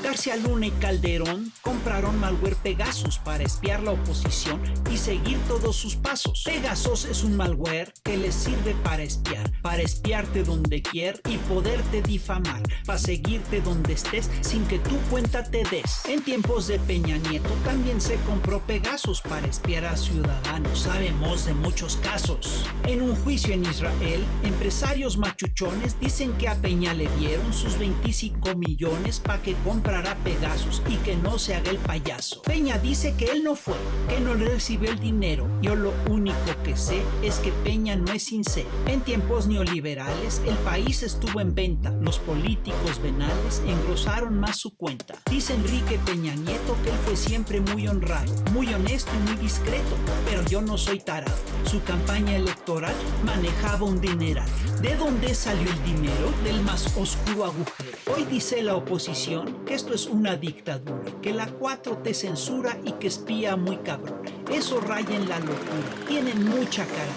García Luna y Calderón compraron malware Pegasus para espiar la oposición y seguir todos sus pasos. Pegasus es un malware que les sirve para espiarte donde quiera y poderte difamar, para seguirte donde estés sin que tu cuenta te des. En tiempos de Peña Nieto también se compró Pegasus para espiar a ciudadanos. Sabemos de muchos casos. En un juicio en Israel, empresarios machuchones dicen que a Peña le dieron sus 25 millones para que comprara Pegasus y que no se haga el payaso. Peña dice que él no fue, que no le recibió el dinero. Yo lo único que sé es que Peña no es sincero. En tiempos neoliberales, el país estuvo en venta. Los políticos venales engrosaron más su cuenta. Dice Enrique Peña Nieto que él fue siempre muy honrado, muy honesto y muy discreto, pero yo no soy tarado. Su campaña electoral manejaba un dineral. ¿De dónde salió el dinero? Del más oscuro agujero. Hoy dice la oposición que esto es una dictadura, que la 4T censura y que espía muy cabrón. Eso raya en la locura. Tienen mucha cara.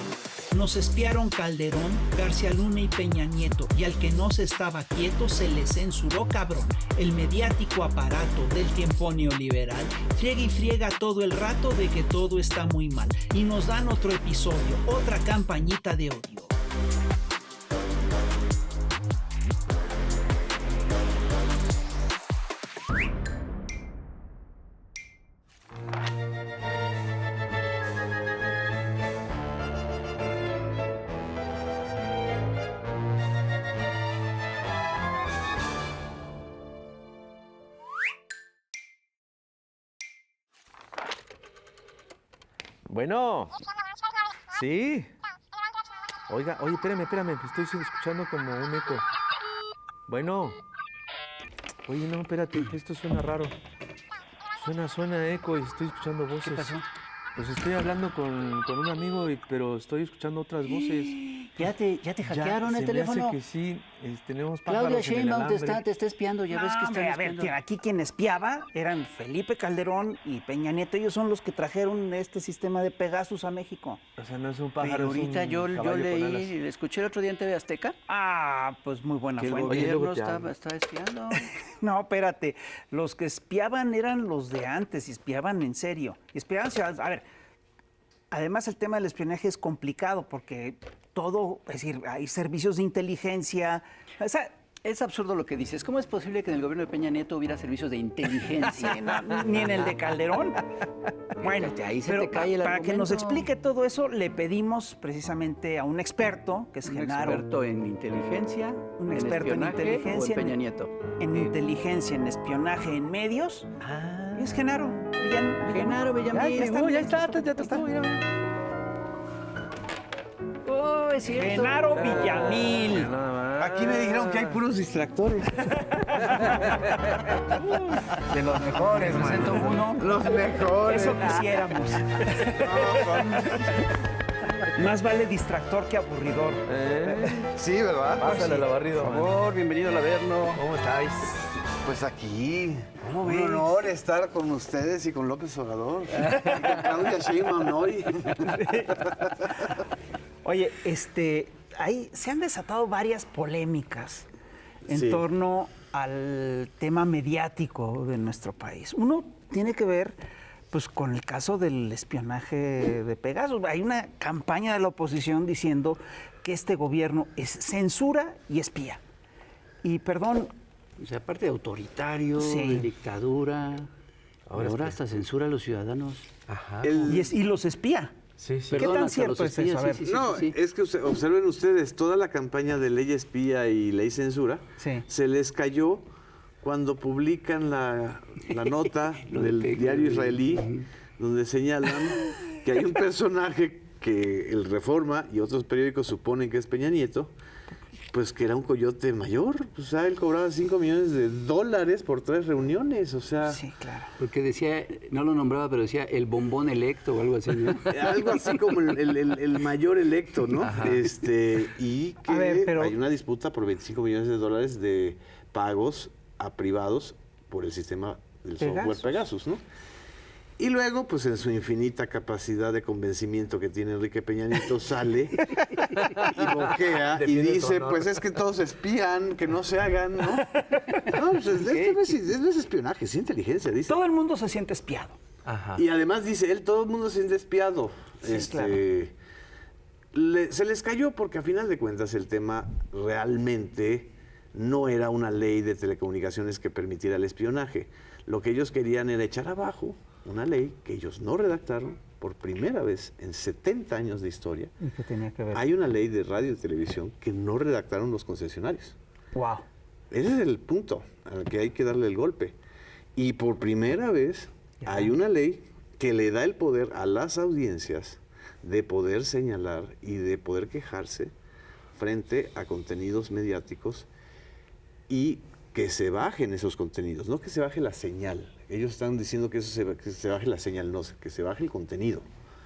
Nos espiaron Calderón, García Luna y Peña Nieto, y al que no se estaba quieto se le censuró cabrón. El mediático aparato del tiempo neoliberal friega y friega todo el rato de que todo está muy mal. Y nos dan otro episodio, otra campañita de odio. Bueno, sí. Oiga, oye, espérame, estoy escuchando como un eco. Bueno. Oye, no, espérate, esto suena raro. Suena eco y estoy escuchando voces. ¿Qué pasó? Pues estoy hablando con un amigo, pero estoy escuchando otras voces. ¿Ya te hackearon el teléfono? Se me hace que sí, tenemos pájaros Claudia en el Sheinbaum alambre. te está espiando, ya ves que están A ver, espiando. tío, aquí quien espiaba eran Felipe Calderón y Peña Nieto. Ellos son los que trajeron este sistema de Pegasus a México. O sea, no es un Pero pájaro, ahorita es un yo caballo con leí, alas. escuché el otro día en TV Azteca Ah, pues muy buena que el fuente. Oye, luego gobierno te está espiando. No, espérate. Los que espiaban eran los de antes y espiaban en serio. Y espiaban, a ver, además el tema del espionaje es complicado porque todo, es decir, hay servicios de inteligencia. O sea, Es absurdo lo que dices. ¿Cómo es posible que en el gobierno de Peña Nieto hubiera servicios de inteligencia? ni en el de Calderón. Bueno, Fíjate, ahí se pero te cae el para que nos argumento. explique todo eso, le pedimos precisamente a un experto, que es Un Genaro. experto en inteligencia, Un experto en espionaje inteligencia, o en Peña Nieto. En inteligencia, en espionaje, en medios. Ah, Y es Genaro. Genaro Villamil. Ya está. Mira. Oh, es cierto. Genaro Villamil. Nada más. Aquí me dijeron que hay puros distractores. De los mejores, Presento man. uno. Los mejores. Eso quisiéramos. Más vale distractor que aburridor. Sí, ¿verdad? Pásale la barrido, Por man. favor, bienvenido al Averno. ¿Cómo estáis? Pues aquí, ¿Cómo un ves? honor estar con ustedes y con López Obrador. Y con Claudia Sheinbaum hoy. Oye, ahí se han desatado varias polémicas en Sí. torno al tema mediático de nuestro país. Uno tiene que ver pues con el caso del espionaje de Pegasus. Hay una campaña de la oposición diciendo que este gobierno es censura y espía. Y perdón, O sea, aparte de autoritario, Sí. de dictadura, Ahora ahora es que- hasta censura a los ciudadanos. Ajá. y los espía. Sí, sí. ¿Qué Perdón, tan hasta cierto los es espías, eso? A ver. sí, sí, No, sí. es que observen ustedes, toda la campaña de ley espía y ley censura Sí. se les cayó cuando publican la nota Lo de del Pegasus. diario israelí, donde señalan que hay un personaje que el Reforma y otros periódicos suponen que es Peña Nieto, pues que era un coyote mayor. O sea, él cobraba $5 millones por 3 reuniones. O sea, Sí, claro. Porque decía, no lo nombraba, pero decía el bombón electo o algo así, ¿no? algo así como el mayor electo, ¿no? Y que A ver, pero- hay una disputa por $25 millones de pagos a privados por el sistema del software Pegasus. Pegasus, ¿no? Y luego, pues en su infinita capacidad de convencimiento que tiene Enrique Peña Nieto, sale y boquea y dice, pues es que todos espían, que no se hagan, ¿no? No, pues esto no es espionaje, es inteligencia, dice. Todo el mundo se siente espiado. Ajá. Y además dice, todo el mundo se siente espiado. Sí, claro. Se les cayó porque a final de cuentas el tema realmente no era una ley de telecomunicaciones que permitiera el espionaje. Lo que ellos querían era echar abajo una ley que ellos no redactaron por primera vez en 70 años de historia. ¿Y qué tenía que ver? Hay una ley de radio y televisión que no redactaron los concesionarios. Wow. Ese es el punto al que hay que darle el golpe. Y por primera vez hay una ley que le da el poder a las audiencias de poder señalar y de poder quejarse frente a contenidos mediáticos y que se bajen esos contenidos, no que se baje la señal. Ellos están diciendo que se baje la señal, no, que se baje el contenido.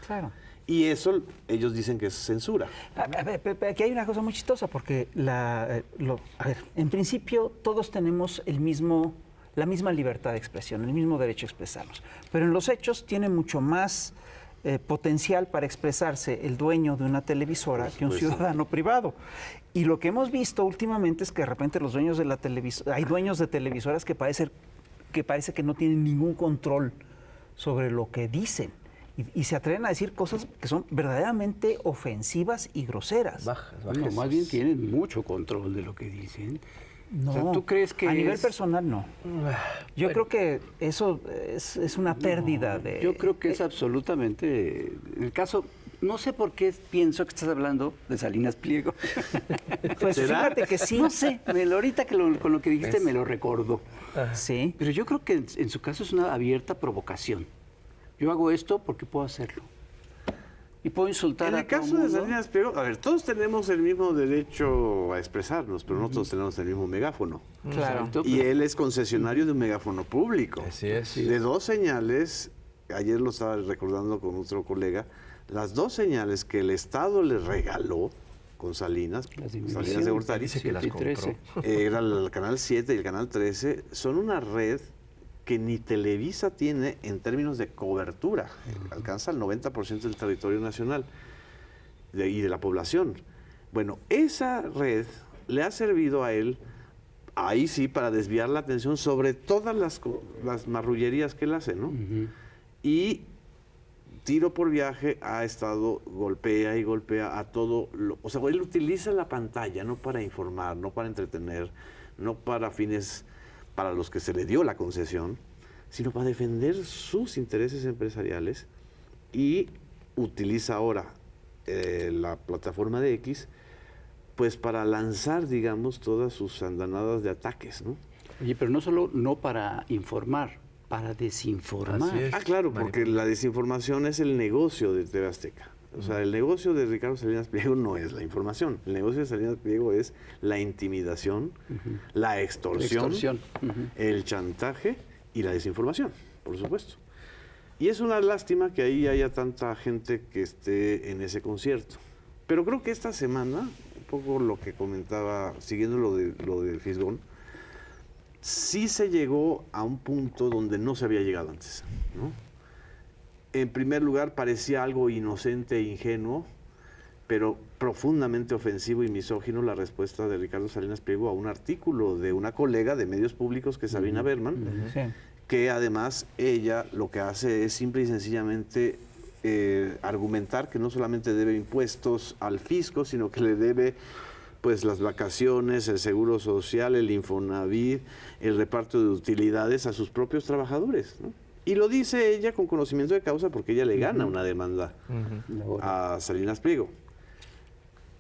Claro. Y eso ellos dicen que es censura. A ver, aquí hay una cosa muy chistosa, porque en principio todos tenemos la misma libertad de expresión, el mismo derecho a expresarnos. Pero en los hechos tiene mucho más potencial para expresarse el dueño de una televisora que un ciudadano privado. Y lo que hemos visto últimamente es que de repente los dueños de la televisora, hay dueños de televisoras que parece que no tienen ningún control sobre lo que dicen. Y se atreven a decir cosas que son verdaderamente ofensivas y groseras. Bueno, más bien tienen mucho control de lo que dicen. No, O sea, ¿tú crees que a nivel personal no. Yo creo que eso es una pérdida de... Yo creo que es absolutamente... En el caso, no sé por qué pienso que estás hablando de Salinas Pliego. Pues fíjate que sí. No sé, ahorita con lo que dijiste me lo recordó. Sí. Pero yo creo que en su caso es una abierta provocación. Yo hago esto porque puedo hacerlo. Y puedo insultar En a el todo caso de mundo. Salinas Pliego, a ver, todos tenemos el mismo derecho a expresarnos, pero no todos tenemos el mismo megáfono. Claro. Exacto, Y pero- él es concesionario de un megáfono público. Así es. De dos señales, ayer lo estaba recordando con otro colega, las dos señales que el Estado le regaló con Salinas, Las de Salinas Univisión, de Gortari, dice que las 7 y 13. era el Canal 7 y el Canal 13, son una red que ni Televisa tiene en términos de cobertura. Alcanza el 90% del territorio nacional y de la población. Bueno, esa red le ha servido a él, ahí sí, para desviar la atención sobre todas las marrullerías que él hace, ¿no? Y tiro por viaje ha estado, golpea y golpea a todo. O sea, él utiliza la pantalla no para informar, no para entretener, no para fines para los que se le dio la concesión, sino para defender sus intereses empresariales y utiliza ahora la plataforma de X pues para lanzar, digamos, todas sus andanadas de ataques, ¿no? Oye, pero no solo no para informar, para desinformar. Así es. Ah, claro, porque la desinformación es el negocio de TV Azteca. O sea, el negocio de Ricardo Salinas Pliego no es la información. El negocio de Salinas Pliego es la intimidación, la extorsión, el chantaje y la desinformación, por supuesto. Y es una lástima que ahí haya tanta gente que esté en ese concierto. Pero creo que esta semana, un poco lo que comentaba, siguiendo lo de Fisgón, sí se llegó a un punto donde no se había llegado antes, ¿no? En primer lugar, parecía algo inocente e ingenuo, pero profundamente ofensivo y misógino la respuesta de Ricardo Salinas Pliego a un artículo de una colega de medios públicos, que es Sabina Berman, Sí. que además ella lo que hace es simple y sencillamente argumentar que no solamente debe impuestos al fisco, sino que le debe pues las vacaciones, el seguro social, el Infonavit, el reparto de utilidades a sus propios trabajadores, ¿no? Y lo dice ella con conocimiento de causa porque ella le gana una demanda a Salinas Pliego.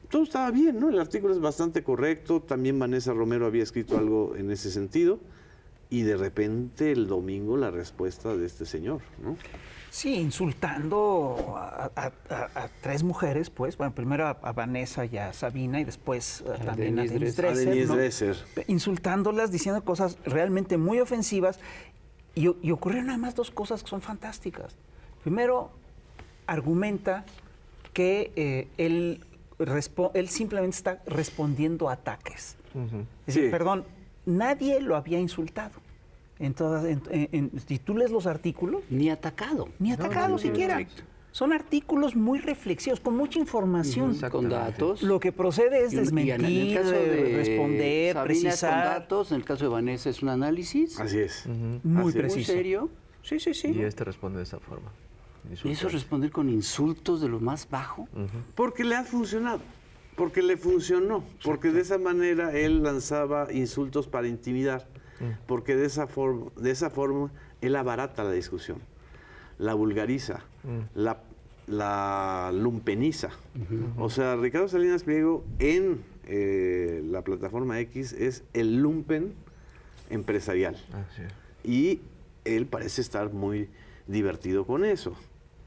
Todo estaba bien, ¿no? El artículo es bastante correcto, también Vanessa Romero había escrito algo en ese sentido, y de repente el domingo la respuesta de este señor, ¿no? Sí, insultando a tres mujeres, pues. Bueno, primero a Vanessa y a Sabina y después también a Denise Dresser. A Denise ¿no? Dresser. Insultándolas, diciendo cosas realmente muy ofensivas. Y ocurrieron nada más dos cosas que son fantásticas. Primero, argumenta que él simplemente está respondiendo a ataques. Es decir, Sí. perdón, nadie lo había insultado. Si tú lees los artículos, Ni atacado. ni atacado siquiera. Correcto. Son artículos muy reflexivos, con mucha información. Con datos. Lo que procede es Y en desmentir, el caso de responder, Sabina es con precisar. datos, en el caso de Vanessa es un análisis Así es. Muy Así es. preciso. muy serio. Sí, sí, sí. Y este responde de esa forma. Y eso responder con insultos de lo más bajo. Porque le ha funcionado, porque le funcionó, porque de esa manera él lanzaba insultos para intimidar, porque de esa forma él abarata la discusión, la vulgariza, la lumpeniza. O sea, Ricardo Salinas Pliego en la plataforma X es el lumpen empresarial. Así es. Y él parece estar muy divertido con eso.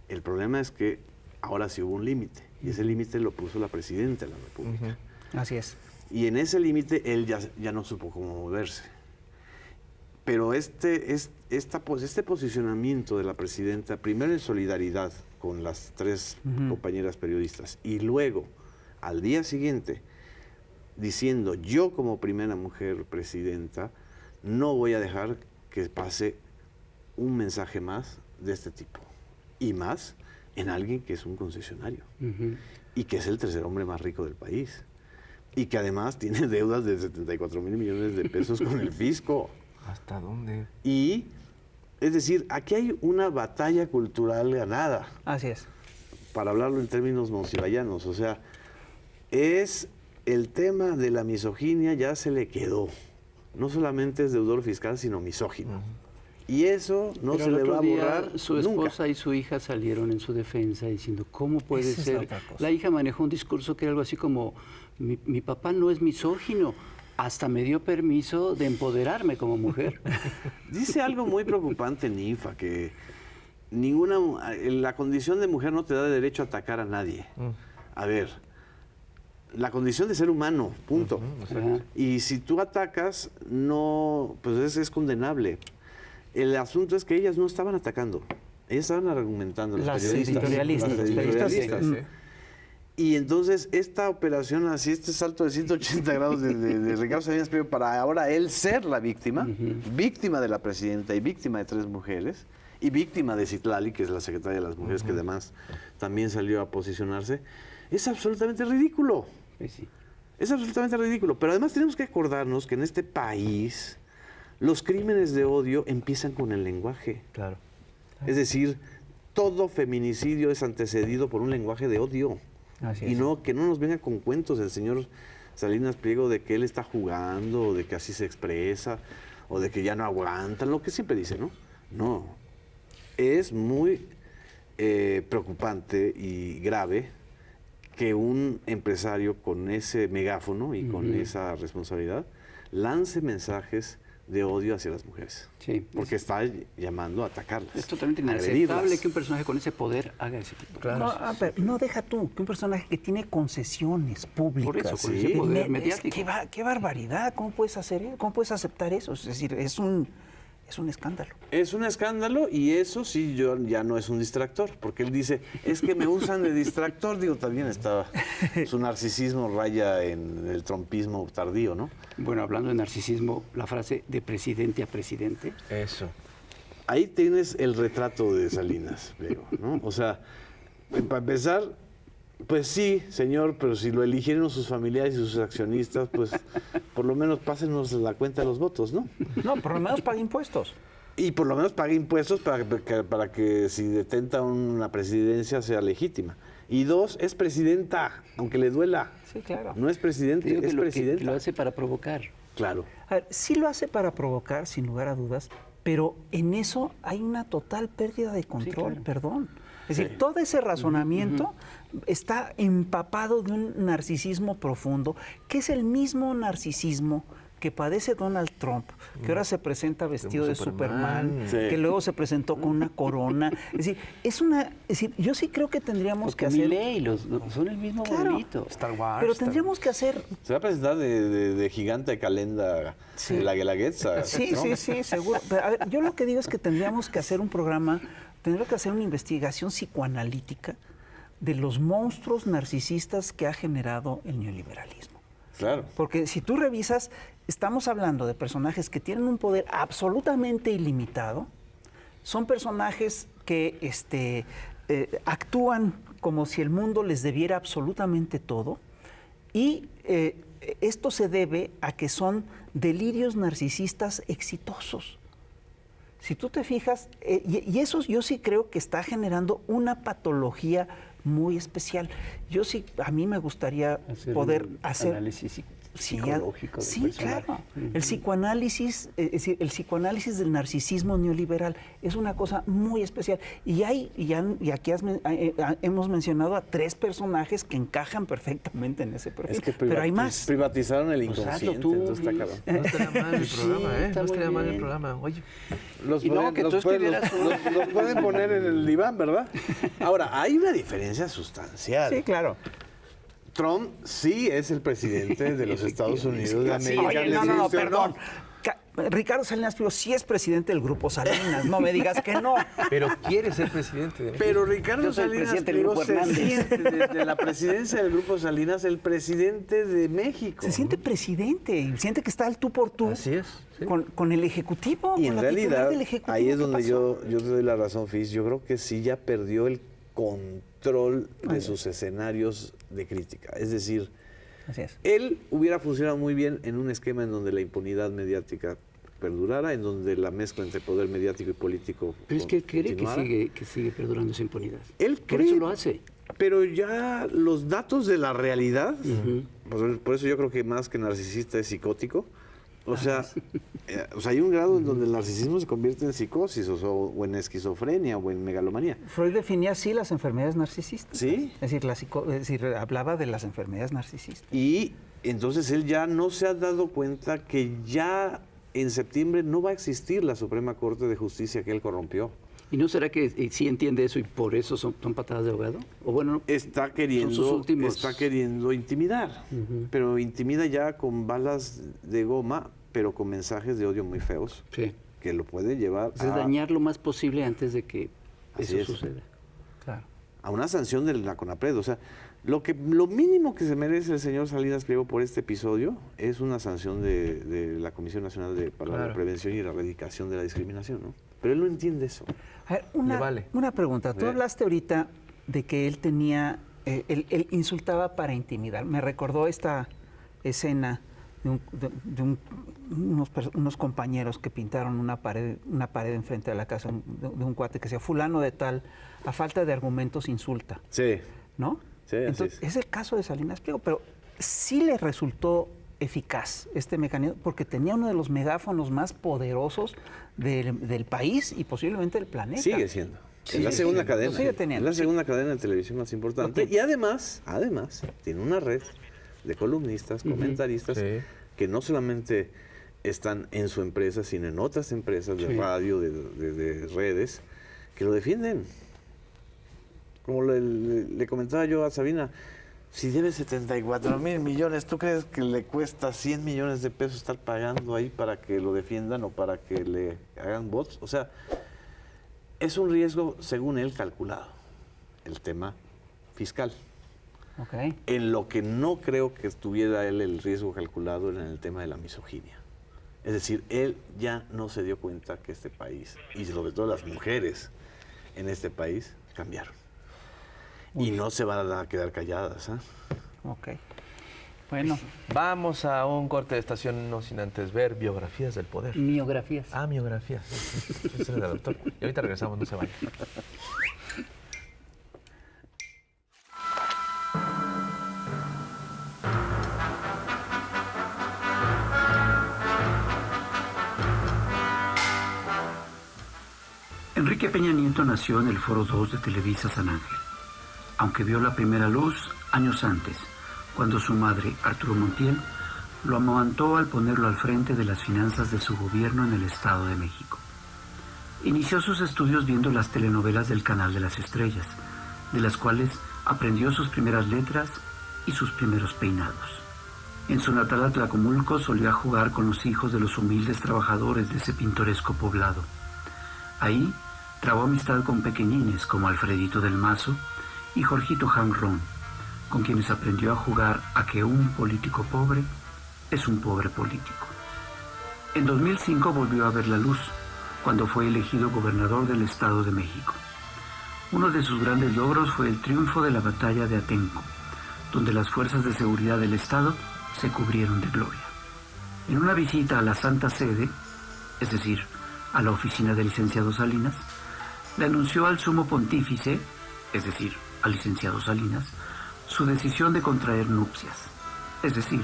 El problema es que ahora sí hubo un límite, y ese límite lo puso la presidenta de la República. Así es. Y en ese límite él ya no supo cómo moverse. Pero este posicionamiento de la presidenta, primero en solidaridad con las tres compañeras periodistas, y luego, al día siguiente, diciendo, yo como primera mujer presidenta, no voy a dejar que pase un mensaje más de este tipo. Y más en alguien que es un concesionario y que es el tercer hombre más rico del país y que además tiene deudas de 74,000 millones de pesos con el fisco. ¿Hasta dónde? Y, es decir, aquí hay una batalla cultural ganada, Así es. para hablarlo en términos monsivallanos. O sea, es el tema de la misoginia ya se le quedó. No solamente es deudor fiscal, sino misógino. Y eso no Pero se el le otro va a día, borrar su nunca. esposa y su hija salieron en su defensa diciendo, ¿cómo puede Esa es la ser? otra cosa. La hija manejó un discurso que era algo así como, mi papá no es misógino, hasta me dio permiso de empoderarme como mujer. Dice algo muy preocupante, Ninfa, que la condición de mujer no te da derecho a atacar a nadie. A ver, la condición de ser humano, punto. Ajá. Y si tú atacas, no, pues es condenable. El asunto es que ellas no estaban atacando, ellas estaban argumentando, Las periodistas. editorialistas. Las editorialistas. Y entonces esta operación, así este salto de 180 grados de Ricardo Salinas Pliego para ahora él ser la víctima, víctima de la presidenta y víctima de tres mujeres, y víctima de Citlali, que es la secretaria de las mujeres, que además también salió a posicionarse, es absolutamente ridículo. Pues sí. Es absolutamente ridículo. Pero además tenemos que acordarnos que en este país los crímenes de odio empiezan con el lenguaje. Claro. Es decir, todo feminicidio es antecedido por un lenguaje de odio. Así Y es. no, que no nos venga con cuentos el señor Salinas Pliego de que él está jugando, o de que así se expresa, o de que ya no aguanta, lo que siempre dice, ¿no? No. Es muy preocupante y grave que un empresario con ese megáfono y con esa responsabilidad lance mensajes de odio hacia las mujeres. Sí, Porque está llamando a atacarlas. es totalmente a inaceptable agredirlas. que un personaje con ese poder haga ese tipo de Claro. No, pero no deja tú, que un personaje que tiene concesiones públicas. Por eso, con Sí. ese poder Es- mediático. qué barbaridad, ¿cómo puedes hacer eso? ¿Cómo puedes aceptar eso? Es decir, es un escándalo. Es un escándalo y eso sí ya no es un distractor, porque él dice, es que me usan de distractor, digo, también está, su narcisismo raya en el trompismo tardío, ¿no? Bueno, hablando de narcisismo, la frase de presidente a presidente. Eso. Ahí tienes el retrato de Salinas Pliego, ¿no? O sea, para empezar, pues sí, señor, pero si lo eligieron sus familiares y sus accionistas, pues por lo menos pásenos la cuenta de los votos, ¿no? No, por lo menos paga impuestos. Y por lo menos pague impuestos para que si detenta una presidencia sea legítima. Y dos, es presidenta, aunque le duela. Sí, claro. No es presidente, Digo que es lo, presidenta. que lo hace para provocar. Claro. A ver, sí lo hace para provocar, sin lugar a dudas, pero en eso hay una total pérdida de control, claro. perdón. Es decir, todo ese razonamiento está empapado de un narcisismo profundo, que es el mismo narcisismo que padece Donald Trump, que ahora se presenta vestido de Superman, Sí. que luego se presentó con una corona. Es decir, yo sí creo que tendríamos Porque que hacer... Milei son el mismo Claro. bonito. Star Wars. Pero tendríamos que hacer... Se va a presentar de gigante de calenda Sí. de la Guelaguetza. Sí, ¿no? sí, seguro. Pero, a ver, yo lo que digo es que tendríamos que hacer un programa, tendríamos que hacer una investigación psicoanalítica de los monstruos narcisistas que ha generado el neoliberalismo. Claro. Porque si tú revisas, estamos hablando de personajes que tienen un poder absolutamente ilimitado. Son personajes que actúan como si el mundo les debiera absolutamente todo. Y esto se debe a que son delirios narcisistas exitosos. Si tú te fijas, y eso yo sí creo que está generando una patología muy especial. A mí me gustaría poder hacer análisis psicológico. Sí, claro. El psicoanálisis, es decir, el psicoanálisis del narcisismo neoliberal es una cosa muy especial. Y aquí hemos mencionado a 3 personajes que encajan perfectamente en ese perfil. Es que pero hay más. Privatizaron el inconsciente, entonces está cabrón. No estaría mal el programa, ¿eh? No estaría mal el bien. programa. Oye, Los tú pueden poner en el diván, ¿verdad? Ahora, hay una diferencia sustancial. Sí, claro. Trump sí es el presidente de los Estados Unidos de América. Oye, ¿les no, guste o perdón. Ricardo Salinas Pliego sí es presidente del Grupo Salinas, no me digas que no. pero quiere ser presidente de México. Pero Ricardo Yo soy el Salinas presidente del Pliego Grupo se Hernández. siente desde la presidencia del Grupo Salinas el presidente de México. Se siente presidente y siente que está al tú por tú Así es. Sí. con el Ejecutivo. Y con en la titular realidad, del Ejecutivo. ahí es ¿Qué donde pasó? yo te doy la razón, Fis. Yo creo que sí ya perdió el control de sus escenarios de crítica. Es decir, Así es. él hubiera funcionado muy bien en un esquema en donde la impunidad mediática perdurara, en donde la mezcla entre poder mediático y político Pero es que él cree continuara. que sigue perdurando esa impunidad. Él Por cree, eso lo hace. pero ya los datos de la realidad, por eso yo creo que más que narcisista es psicótico. O sea, hay un grado en donde el narcisismo se convierte en psicosis o en esquizofrenia o en megalomanía. Freud definía así las enfermedades narcisistas. Sí. Es decir, hablaba de las enfermedades narcisistas. Y entonces él ya no se ha dado cuenta que ya en septiembre no va a existir la Suprema Corte de Justicia que él corrompió. ¿Y no será que sí entiende eso y por eso son patadas de ahogado? O bueno, Está sus queriendo últimos- intimidar, pero intimida ya con balas de goma, pero con mensajes de odio muy feos, sí. que lo puede llevar Es dañar lo más posible antes de que Así eso es. suceda. Claro. a una sanción de la CONAPRED. O sea, lo mínimo que se merece el señor Salinas Pliego por este episodio es una sanción de la Comisión Nacional para la Claro. Prevención y Erradicación de la Discriminación, ¿no? Pero él no entiende eso. A ver, Le vale. una pregunta. Tú Sí. hablaste ahorita de que él tenía, él insultaba para intimidar. Me recordó esta escena de unos compañeros que pintaron una pared enfrente de la casa de un cuate que decía, fulano de tal, a falta de argumentos insulta, Sí. ¿no? Sí, así Entonces, es. es el caso de Salinas Pliego, pero sí le resultó eficaz este mecanismo porque tenía uno de los megáfonos más poderosos del país y posiblemente del planeta. Sigue siendo. Sí, es la sí, segunda sí, cadena. lo sigue teniendo, Es la segunda cadena de televisión más importante. Ok. Y además, tiene una red de columnistas, comentaristas, Sí. que no solamente están en su empresa, sino en otras empresas de Sí. radio, de redes, que lo defienden. Como le comentaba yo a Sabina, si debe 74,000 millones, ¿tú crees que le cuesta 100 millones de pesos estar pagando ahí para que lo defiendan o para que le hagan bots? O sea, es un riesgo, según él, calculado, el tema fiscal. Ok. En lo que no creo que estuviera él el riesgo calculado era en el tema de la misoginia. Es decir, él ya no se dio cuenta que este país, y sobre todo las mujeres en este país, cambiaron. Y no se van a quedar calladas. ¿Ah? Ok. Bueno, Vamos a un corte de estación, no sin antes ver biografías del poder. Miografías. Ah, biografías. Ese es el doctor. Y ahorita regresamos, no se vayan. Enrique Peña Nieto nació en el Foro 2 de Televisa San Ángel, aunque vio la primera luz años antes, cuando su madre, Arturo Montiel, lo amamantó al ponerlo al frente de las finanzas de su gobierno en el Estado de México. Inició sus estudios viendo las telenovelas del Canal de las Estrellas, de las cuales aprendió sus primeras letras y sus primeros peinados. En su natal Atlacomulco solía jugar con los hijos de los humildes trabajadores de ese pintoresco poblado. Ahí trabó amistad con pequeñines como Alfredito del Mazo y Jorgito Hanrón, con quienes aprendió a jugar a que un político pobre es un pobre político. En 2005 volvió a ver la luz, cuando fue elegido gobernador del Estado de México. Uno de sus grandes logros fue el triunfo de la batalla de Atenco, donde las fuerzas de seguridad del Estado se cubrieron de gloria. En una visita a la Santa Sede, es decir, a la oficina del licenciado Salinas, le anunció al sumo pontífice, es decir, al licenciado Salinas, su decisión de contraer nupcias, es decir,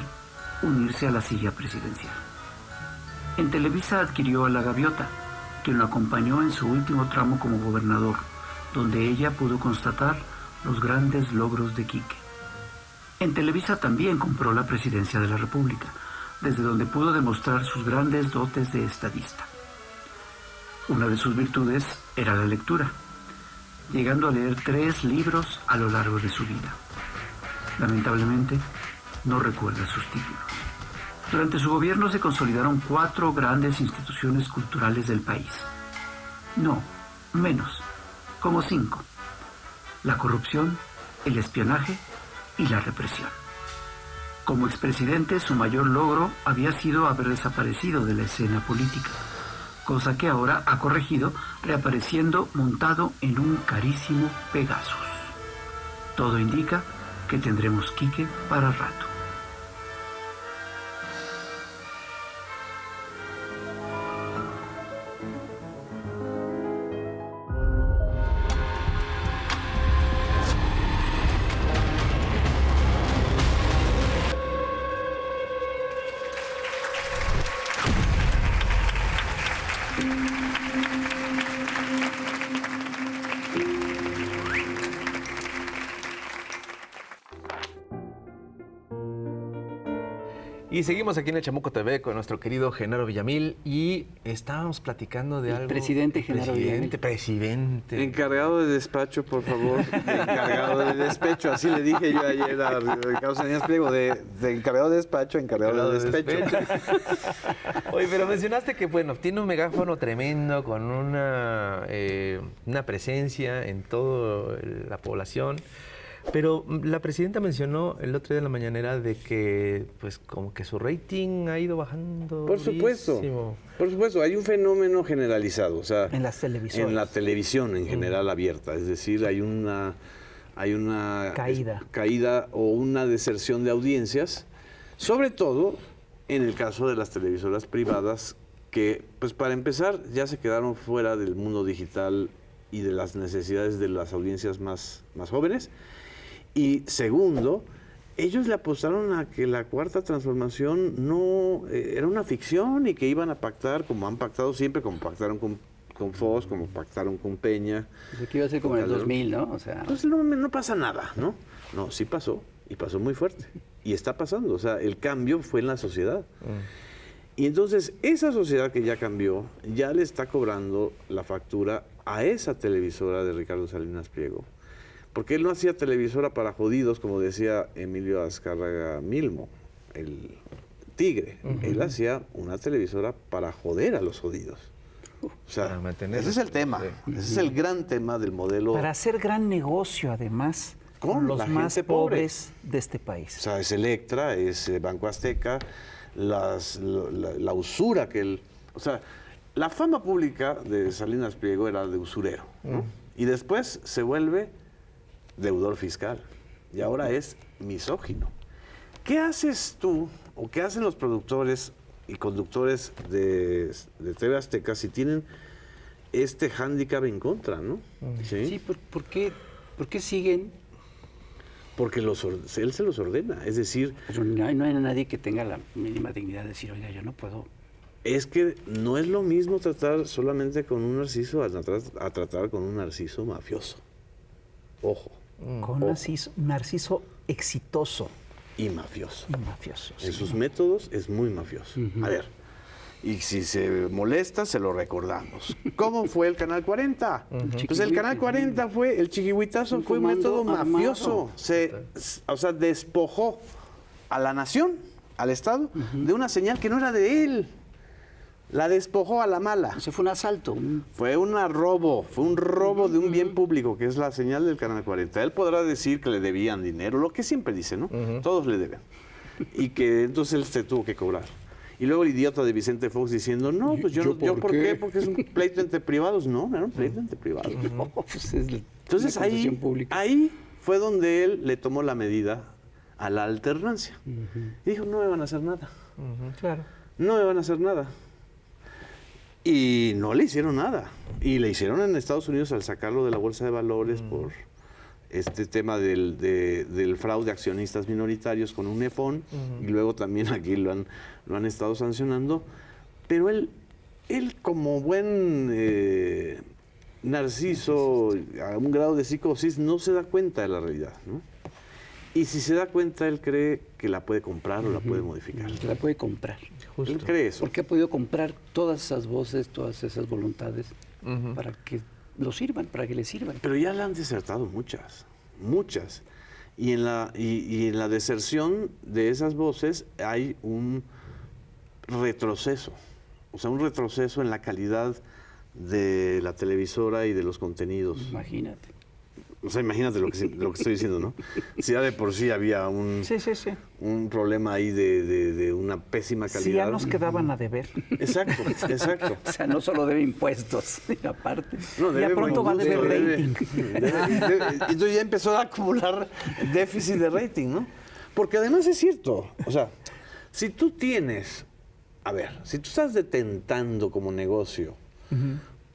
unirse a la silla presidencial. En Televisa adquirió a La Gaviota, quien lo acompañó en su último tramo como gobernador, donde ella pudo constatar los grandes logros de Quique. En Televisa también compró la presidencia de la República, desde donde pudo demostrar sus grandes dotes de estadista. Una de sus virtudes era la lectura, llegando a leer 3 libros a lo largo de su vida. Lamentablemente, no recuerda sus títulos. Durante su gobierno se consolidaron 4 grandes instituciones culturales del país. No, menos, como 5. La corrupción, el espionaje y la represión. Como expresidente, su mayor logro había sido haber desaparecido de la escena política, cosa que ahora ha corregido reapareciendo montado en un carísimo Pegasus. Todo indica que tendremos Quique para rato. Y seguimos aquí en el Chamuco TV con nuestro querido Genaro Villamil y estábamos platicando de algo. Presidente Genaro Villamil. Presidente. Encargado de despacho, por favor. Encargado de despecho, así le dije yo ayer a Ricardo Salinas Pliego, de encargado de despacho, encargado de despecho. Oye, pero mencionaste que, bueno, tiene un megáfono tremendo con una presencia en toda la población. Pero la presidenta mencionó el otro día en la mañanera de que, pues, como que su rating ha ido bajando. Por supuesto, hay un fenómeno generalizado, o sea, En las televisoras. en la televisión en general abierta, es decir, hay una caída o una deserción de audiencias, sobre todo en el caso de las televisoras privadas que, pues, para empezar, ya se quedaron fuera del mundo digital y de las necesidades de las audiencias más jóvenes. Y segundo, ellos le apostaron a que la Cuarta Transformación no era una ficción y que iban a pactar, como han pactado siempre, como pactaron con Fox, como pactaron con Peña. Pues que iba a ser como en el 2000, ¿no? O sea, pues no pasa nada, ¿no? No, sí pasó, y pasó muy fuerte. Y está pasando, o sea, el cambio fue en la sociedad. Y entonces, esa sociedad que ya cambió, ya le está cobrando la factura a esa televisora de Ricardo Salinas Pliego. Porque él no hacía televisora para jodidos, como decía Emilio Azcárraga Milmo, el tigre. Él hacía una televisora para joder a los jodidos. O sea, ese es el tema. Ese es el gran tema del modelo. Para hacer gran negocio, además, con los más pobres de este país. O sea, es Electra, es Banco Azteca, la usura que él... O sea, la fama pública de Salinas Pliego era de usurero, ¿no? Y después se vuelve deudor fiscal. Y ahora es misógino. ¿Qué haces tú o qué hacen los productores y conductores de TV Azteca si tienen este hándicap en contra, ¿no? Sí, ¿por qué siguen? Porque él se los ordena. Es decir... Pero no hay nadie que tenga la mínima dignidad de decir, oiga, yo no puedo. Es que no es lo mismo tratar solamente con un narciso a tratar con un narciso mafioso. Ojo. Con un narciso exitoso. Y mafioso. Sí. En sus métodos es muy mafioso. A ver, y si se molesta, se lo recordamos. ¿Cómo fue el Canal 40? Pues el Canal 40 fue, el chiquihuitazo fue un método mafioso. O sea, despojó a la nación, al Estado, de una señal que no era de él. La despojó a la mala. O sea, fue un asalto. Fue un robo de un bien público, que es la señal del Canal 40. Él podrá decir que le debían dinero, lo que siempre dice, ¿no? Todos le deben. Y que entonces él se tuvo que cobrar. Y luego el idiota de Vicente Fox diciendo, no, pues yo ¿por qué? Porque es un pleito entre privados. No, era un pleito entre privados. No, pues es Entonces una concesión pública. ahí fue donde él le tomó la medida a la alternancia. Y dijo, no me van a hacer nada. Claro. No me van a hacer nada. Y no le hicieron nada. Y le hicieron en Estados Unidos al sacarlo de la bolsa de valores por este tema del fraude a accionistas minoritarios con un EFON. Y luego también aquí lo han estado sancionando. Pero él como buen narciso, a un grado de psicosis, no se da cuenta de la realidad, ¿no? Y si se da cuenta, él cree que la puede comprar o la puede modificar. La puede comprar. Él cree eso. Porque ha podido comprar todas esas voces, todas esas voluntades para que lo sirvan, para que le sirvan. Pero ya le han desertado muchas. Y en la deserción de esas voces hay un retroceso. O sea, un retroceso en la calidad de la televisora y de los contenidos. Imagínate. O sea, imagínate lo que estoy diciendo, ¿no? Si ya de por sí había un problema ahí de una pésima calidad. Sí, ya nos quedaban a deber. Exacto. O sea, no solo debe impuestos, aparte. No, Ya pronto va a deber rating. Entonces ya empezó a acumular déficit de rating, ¿no? Porque además es cierto, o sea, si tú estás detentando como negocio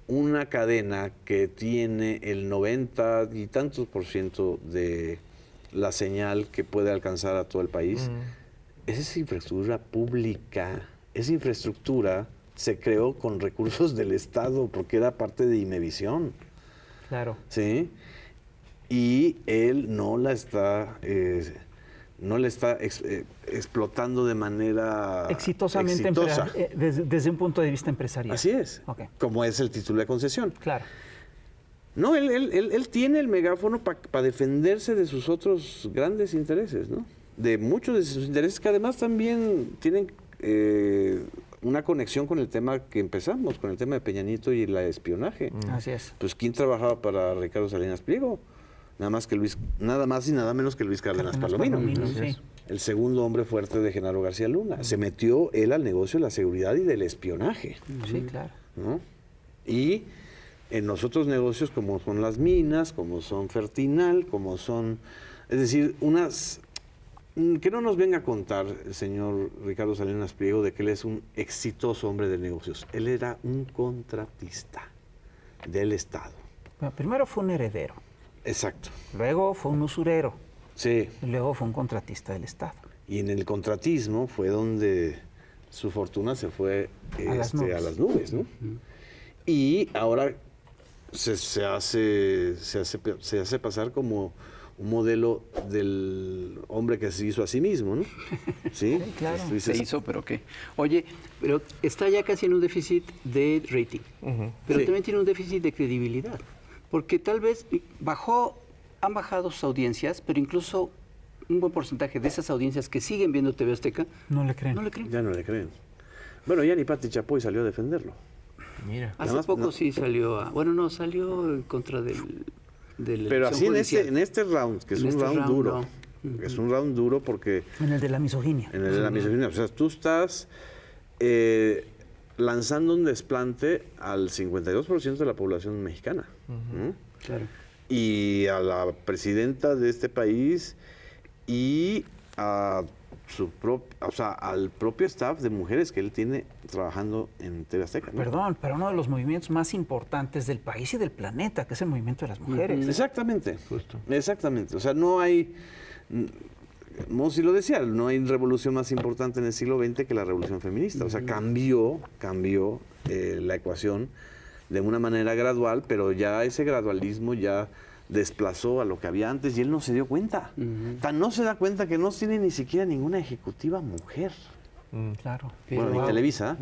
una cadena que tiene el 90 y tantos % de la señal que puede alcanzar a todo el país, esa es infraestructura pública. Esa infraestructura se creó con recursos del Estado porque era parte de Imevisión. Claro. ¿Sí? Y él no la está explotando de manera Exitosamente exitosa. desde un punto de vista empresarial. Así es, como es el título de concesión. Claro. No, él tiene el megáfono para defenderse de sus otros grandes intereses, ¿no? De muchos de sus intereses que además también tienen una conexión con el tema que empezamos, con el tema de Peña Nieto y el espionaje. Así es. Pues ¿quién trabajaba para Ricardo Salinas Pliego? Nada más y nada menos que Luis Cárdenas Palomino. Sí. El segundo hombre fuerte de Genaro García Luna. Se metió él al negocio de la seguridad y del espionaje. Sí, claro. ¿No? Y en los otros negocios como son las minas, como son Fertinal, como son... Es decir, que no nos venga a contar el señor Ricardo Salinas Pliego de que él es un exitoso hombre de negocios. Él era un contratista del Estado. Bueno, primero fue un heredero. Exacto. Luego fue un usurero. Sí. Y luego fue un contratista del Estado. Y en el contratismo fue donde su fortuna se fue a las nubes, ¿no? Y ahora se hace pasar como un modelo del hombre que se hizo a sí mismo, ¿no? Sí, claro. Se hizo, pero ¿qué? Oye, pero está ya casi en un déficit de rating, pero también tiene un déficit de credibilidad, porque tal vez han bajado sus audiencias, pero incluso un buen porcentaje de esas audiencias que siguen viendo TV Azteca no le creen. Ya no le creen. Bueno, ya ni Pati Chapoy salió a defenderlo. Mira. Hace poco sí salió salió en contra del pero así en este round, que es un round duro. Es un round duro porque... En el de la misoginia. En el de la misoginia. O sea, tú estás lanzando un desplante al 52% de la población mexicana. Claro. Y a la presidenta de este país y a al propio staff de mujeres que él tiene trabajando en TV Azteca, ¿no? Perdón, pero uno de los movimientos más importantes del país y del planeta, que es el movimiento de las mujeres. Exactamente. Justo. Exactamente. O sea, no hay... Mossi lo decía, no hay revolución más importante en el siglo XX que la revolución feminista. O sea, cambió la ecuación de una manera gradual, pero ya ese gradualismo ya desplazó a lo que había antes y él no se dio cuenta. Tan no se da cuenta que no tiene ni siquiera ninguna ejecutiva mujer. Claro. Bueno, ni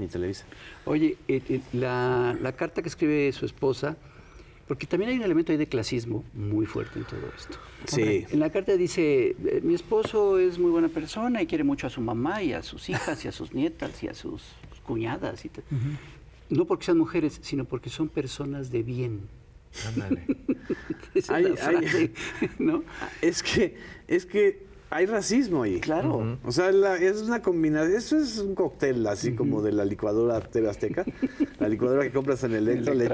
Televisa. Oye, la carta que escribe su esposa, porque también hay un elemento ahí de clasismo muy fuerte en todo esto. Sí. En la carta dice, mi esposo es muy buena persona y quiere mucho a su mamá y a sus hijas y a sus nietas y a sus cuñadas. No porque sean mujeres, sino porque son personas de bien. Ándale. Esa es la frase, ¿no? Es que hay racismo ahí. Claro. O sea, es una combinación, eso es un cóctel así como de la licuadora TV Azteca. La licuadora que compras en Electra, le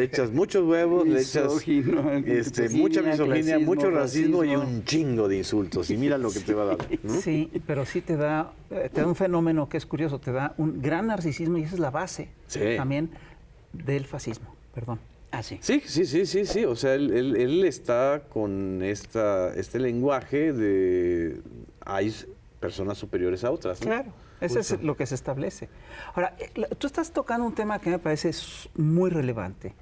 echas muchos huevos, Misógino, le echas mucha misoginia, clasismo, mucho racismo y racismo. un chingo de insultos. Y mira lo que te va a dar, ¿no? Sí, pero sí te da un fenómeno que es curioso, te da un gran narcisismo y esa es la base también del fascismo. Perdón. Ah, sí. Sí. O sea, él está con este lenguaje de hay personas superiores a otras, ¿no? Claro, eso es lo que se establece. Ahora, tú estás tocando un tema que me parece muy relevante,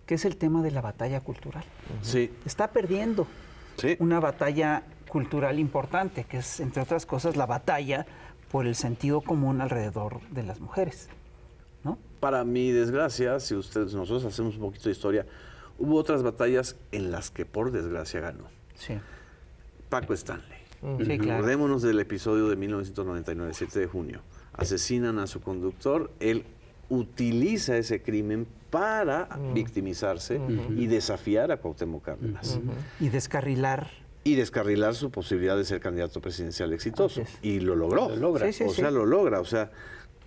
que es el tema de la batalla cultural. Sí. Está perdiendo Sí. una batalla cultural importante, que es, entre otras cosas, la batalla por el sentido común alrededor de las mujeres, ¿no? Para mi desgracia, si nosotros hacemos un poquito de historia, hubo otras batallas en las que por desgracia ganó. Sí. Paco Stanley. Sí, claro. Acordémonos del episodio de 1999, 7 de junio. Asesinan a su conductor, él utiliza ese crimen para victimizarse y desafiar a Cuauhtémoc Cárdenas. Y descarrilar. Y descarrilar su posibilidad de ser candidato presidencial exitoso. Así es. Y lo logró. Lo logra. Sí, O sea, lo logra. O sea,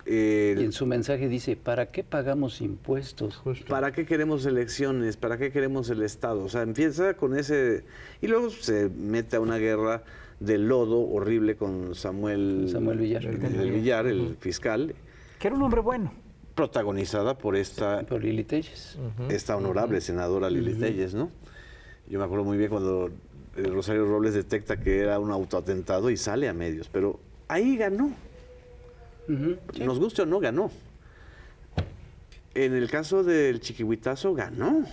Y en su mensaje dice, ¿para qué pagamos impuestos? ¿para qué queremos elecciones? ¿Para qué queremos el Estado? O sea, empieza con ese... Y luego se mete a una guerra de lodo horrible con Samuel Villar. del Villar, el fiscal, Que era un hombre bueno. protagonizada por Por Lili Telles. esta honorable senadora Lili Telles, ¿no? Yo me acuerdo muy bien cuando Rosario Robles detecta que era un autoatentado y sale a medios, pero ahí ganó. Nos guste o no, ganó. En el caso del Chiquihuitazo, ganó,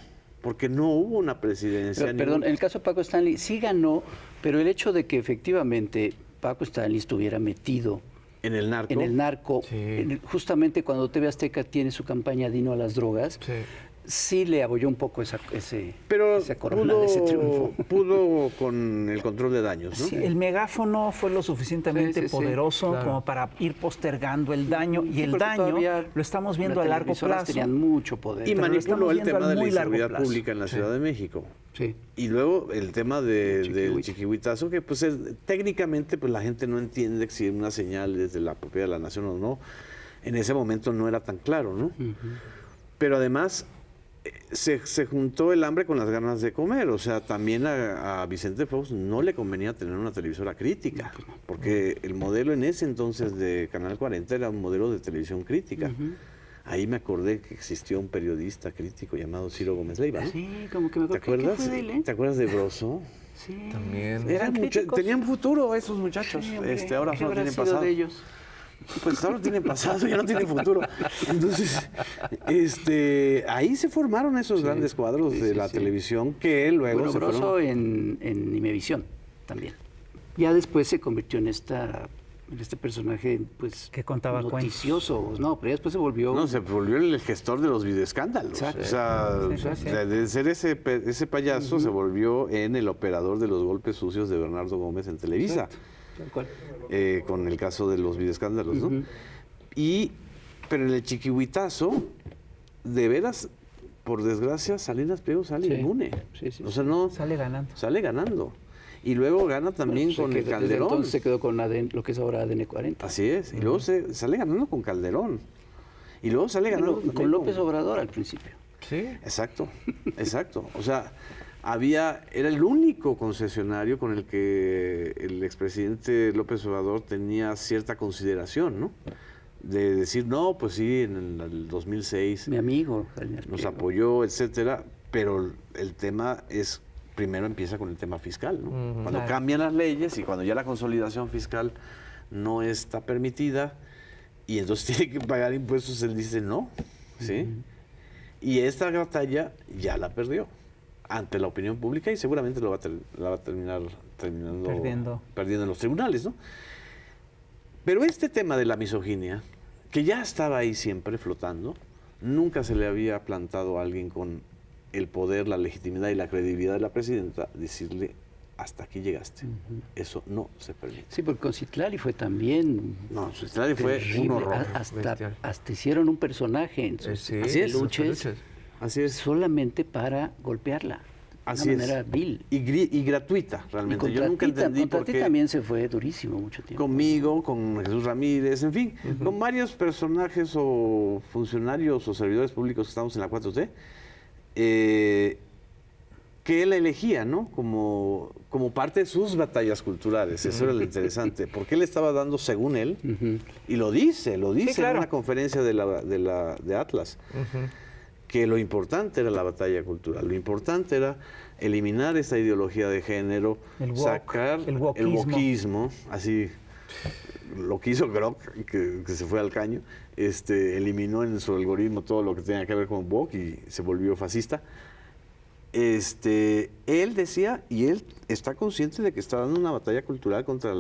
porque no hubo una presidencia. Perdón, en el caso de Paco Stanley sí ganó, pero el hecho de que efectivamente Paco Stanley estuviera metido en el narco. en el narco, Sí. Justamente cuando TV Azteca tiene su campaña Dino a las drogas, sí le abolló un poco esa corona de ese triunfo. pudo con el control de daños, ¿no? Sí, el megáfono fue lo suficientemente Sí, sí, sí. poderoso Claro. como para ir postergando el daño y Sí, el porque daño todavía lo estamos viendo las a largo televisoras plazo. tenían mucho poder. Y pero lo manipuló estamos el viendo tema a de la muy largo inseguridad plazo. pública en la Ciudad de México. Sí. Y luego el tema del Chiquihuite. Chiquihuitazo, que pues técnicamente pues la gente no entiende si una señal es de la propiedad de la nación o no. En ese momento no era tan claro, ¿no? Pero además se juntó el hambre con las ganas de comer. O sea, también a Vicente Fox no le convenía tener una televisora crítica, porque el modelo en ese entonces de Canal 40 era un modelo de televisión crítica. Ahí me acordé que existió un periodista crítico llamado Ciro Gómez Leiva, ¿no? Sí, como que me ¿Te acuerdo. ¿Qué acuerdas? fue de él, eh? ¿Te acuerdas de Broso? Sí. También. Tenían futuro esos muchachos. Sí, hombre, Ahora ¿qué solo habrá tienen sido pasado. de ellos? Pues ahora tienen pasado, ya no tienen futuro. Entonces, ahí se formaron esos grandes cuadros de la televisión que luego Bueno, se Broso fueron. en Imevisión también. Ya después se convirtió en este personaje, pues, Que contaba noticioso. No, pero ya después se volvió... No, se volvió el gestor de los videoescándalos. Exacto. O sea, Sí. de ser ese payaso se volvió en el operador de los golpes sucios de Bernardo Gómez en Televisa. Tal cual. Con el caso de los videoescándalos, ¿no? Pero en el Chiquihuitazo, de veras, por desgracia, Salinas Pliego sale Sí. inmune. Sí, sí, O sea, no Sale ganando. sale ganando. Y luego gana también Bueno, con se el quedó- desde Calderón. entonces se quedó con lo que es ahora ADN 40. Así es. Y luego sale ganando con Calderón. Y luego sale ganando Bueno, también con López Obrador al principio. Sí. Exacto, exacto. O sea, era el único concesionario con el que el expresidente López Obrador tenía cierta consideración, ¿no? De decir, no, pues sí, en el 2006 Mi amigo. Salinas nos Pliego. apoyó, etcétera, pero el tema es, primero empieza con el tema fiscal, ¿no? Cuando Claro. cambian las leyes y cuando ya la consolidación fiscal no está permitida y entonces tiene que pagar impuestos, él dice no, ¿sí? Y esta batalla ya la perdió ante la opinión pública y seguramente la va a terminar perdiendo en los tribunales, ¿no? Pero este tema de la misoginia, que ya estaba ahí siempre flotando, nunca se le había plantado a alguien con el poder, la legitimidad y la credibilidad de la presidenta decirle hasta aquí llegaste. Eso no se permite. Sí, porque con Citlali fue también No, Citlali fue un terrible. horror. Hasta hicieron un personaje en sus Sí, Así es. peluches Así es. solamente para golpearla. Así de es. una manera vil. Y gratuita, Y realmente. Yo nunca entendí contra por ti qué también se fue durísimo mucho tiempo. conmigo, con Jesús Ramírez, en fin, con varios personajes o funcionarios o servidores públicos que estamos en la 4T, que él elegía, ¿no? Como parte de sus batallas culturales. Eso era lo interesante. Porque él estaba dando, según él, y lo dice claro. en una conferencia de Atlas, que lo importante era la batalla cultural. Lo importante era eliminar esa ideología de género, El woke, sacar el el wokeismo. wokismo, así lo que hizo Grok, que se fue al caño, eliminó en su algoritmo todo lo que tenía que ver con woke y se volvió fascista. Él decía, y él está consciente de que está dando una batalla cultural contra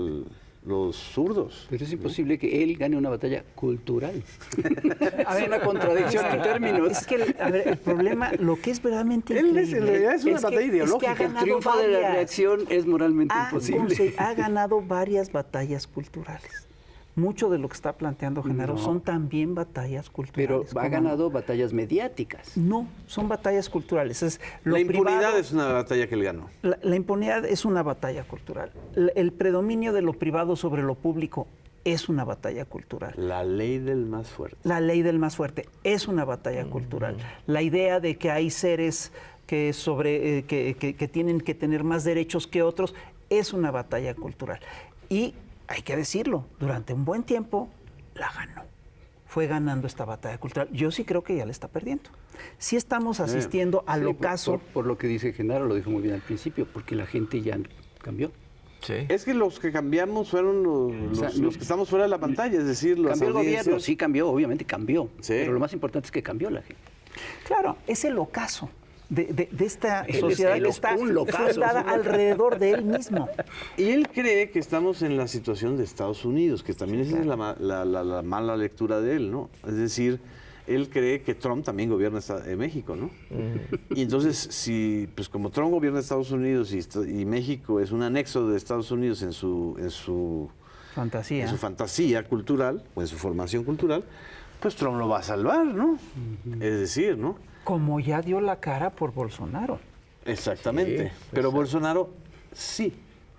los zurdos. Pero es imposible que él gane una batalla cultural. Es una contradicción en términos. Es que, a ver, el problema, lo que es verdaderamente Él increíble... en realidad es una batalla que ideológica. ha El ganado triunfo de la varias. reacción es moralmente imposible. Ha ganado varias batallas culturales. Mucho de lo que está planteando Genaro No. son también batallas culturales. Pero ha ¿cómo ganado batallas mediáticas. No, son batallas culturales. Es lo La impunidad privado- es una batalla que él ganó. La impunidad es una batalla cultural. El predominio de lo privado sobre lo público es una batalla cultural. La ley del más fuerte. La ley del más fuerte es una batalla cultural. La idea de que hay seres que tienen que tener más derechos que otros es una batalla cultural. Y hay que decirlo, durante un buen tiempo la ganó. Fue ganando esta batalla cultural. Yo sí creo que ya la está perdiendo. Sí estamos asistiendo al Sí, ocaso. por lo que dice Genaro, lo dijo muy bien al principio, porque la gente ya cambió. Sí. Es que los que cambiamos fueron los que estamos fuera de la pantalla, es decir, las Cambió el gobierno, audiencias. sí cambió, obviamente cambió. Sí. Pero lo más importante es que cambió la gente. Claro, es el ocaso de esta Él es sociedad que está un locazo. fundada alrededor de él mismo. Y él cree que estamos en la situación de Estados Unidos, que también esa es la mala lectura de él, ¿no? Es decir, él cree que Trump también gobierna México, ¿no? Y entonces, si, pues como Trump gobierna Estados Unidos y México es un anexo de Estados Unidos en su fantasía cultural o en su formación cultural, pues Trump lo va a salvar, ¿no? Es decir, ¿no? Como ya dio la cara por Bolsonaro. Exactamente. Pero Bolsonaro sí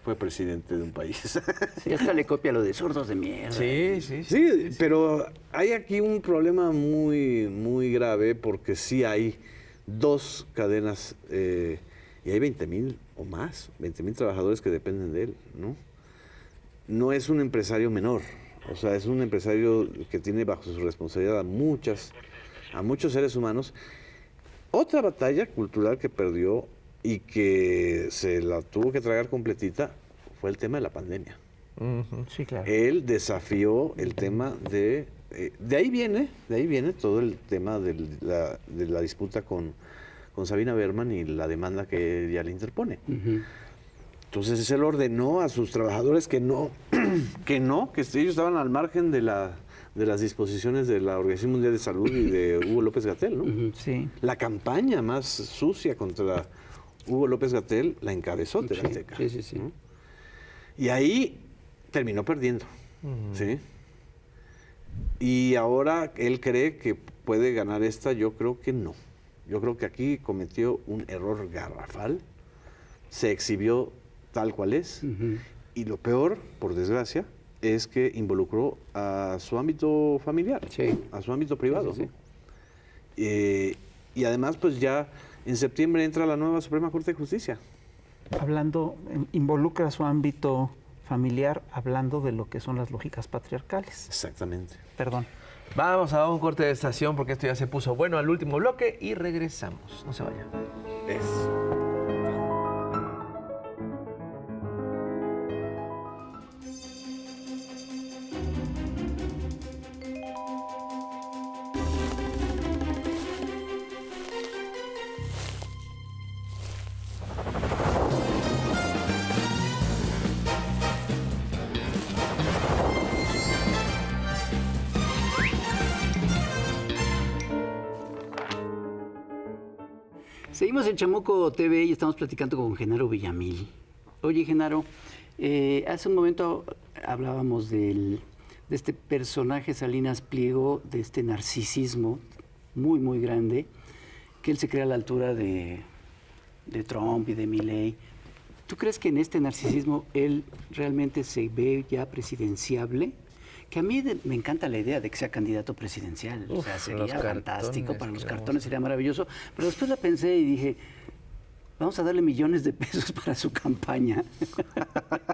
fue presidente de un país. Y hasta le copia lo de sordos de mierda. Sí, pero hay aquí un problema muy, muy grave porque sí hay dos cadenas y hay 20,000 o más, 20,000 trabajadores que dependen de él, ¿no? No es un empresario menor, o sea, es un empresario que tiene bajo su responsabilidad a muchos seres humanos. Otra batalla cultural que perdió y que se la tuvo que tragar completita fue el tema de la pandemia. Sí, claro. Él desafió el tema de ahí viene todo el tema de la disputa con Sabina Berman y la demanda que ella le interpone. Entonces él ordenó a sus trabajadores que ellos estaban al margen de las disposiciones de la Organización Mundial de Salud y de Hugo López-Gatell, ¿no? Sí. La campaña más sucia contra Hugo López-Gatell la encabezó TV Azteca. Sí. ¿no? Y ahí terminó perdiendo, ¿sí? Y ahora él cree que puede ganar esta, yo creo que no. Yo creo que aquí cometió un error garrafal, se exhibió tal cual es, y lo peor, por desgracia, es que involucró a su ámbito familiar, a su ámbito privado. Sí. ¿no? Y además, pues ya en septiembre entra la nueva Suprema Corte de Justicia. Involucra su ámbito familiar hablando de lo que son las lógicas patriarcales. Exactamente. Perdón. Vamos a un corte de estación porque esto ya se puso bueno al último bloque y regresamos. No se vayan. Seguimos en Chamuco TV y estamos platicando con Genaro Villamil. Oye, Genaro, hace un momento hablábamos de este personaje Salinas Pliego, de este narcisismo muy, muy grande, que él se cree a la altura de Trump y de Milei. ¿Tú crees que en este narcisismo él realmente se ve ya presidenciable? Que a mí me encanta la idea de que sea candidato presidencial. O sea, sería fantástico, para los cartones sería maravilloso. Pero después la pensé y dije, vamos a darle millones de pesos para su campaña.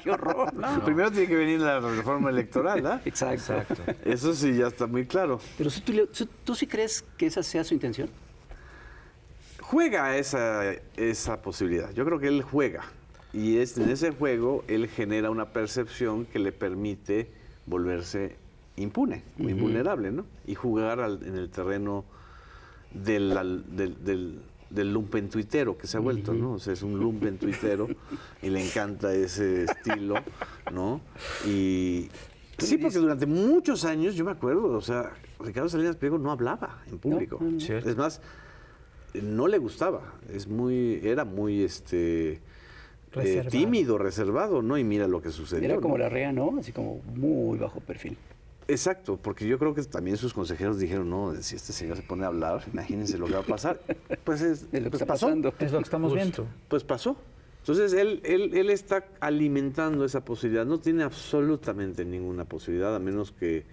¡Qué horror! No. Primero tiene que venir la reforma electoral, ¿ah? Exacto. Eso sí ya está muy claro. Pero ¿tú sí crees que esa sea su intención? Juega esa posibilidad. Yo creo que él juega. Y en ese juego él genera una percepción que le permite volverse impune o invulnerable, ¿no? Y jugar en el terreno del lumpen tuitero que se ha vuelto, ¿no? O sea, es un lumpen tuitero y le encanta ese estilo, ¿no? Y sí, porque durante muchos años, yo me acuerdo, o sea, Ricardo Salinas Pliego no hablaba en público. No. Es más, no le gustaba, era muy tímido, reservado, ¿no? Y mira lo que sucedió. Era como ¿no? la REA, ¿no? Así como muy bajo perfil. Exacto, porque yo creo que también sus consejeros dijeron, no, si este señor se pone a hablar, imagínense lo que va a pasar. Pues, Es lo que está pasó. pasando. Es lo que estamos viendo. Pues pasó. Entonces él está alimentando esa posibilidad. No tiene absolutamente ninguna posibilidad, a menos que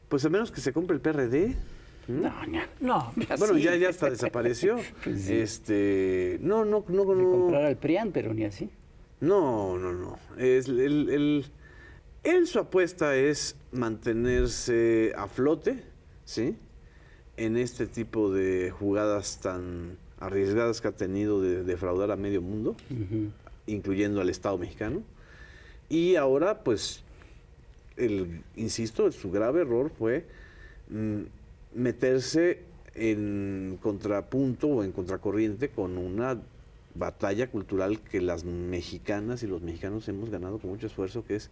se compre el PRD. No, Bueno, ya hasta desapareció. Pues sí. No. De comprar al PRIAN, pero ni así. No. Él su apuesta es mantenerse a flote, ¿sí? En este tipo de jugadas tan arriesgadas que ha tenido de defraudar a medio mundo, incluyendo al Estado mexicano. Y ahora, pues, insisto, su grave error fue meterse en contrapunto o en contracorriente con una batalla cultural que las mexicanas y los mexicanos hemos ganado con mucho esfuerzo, que es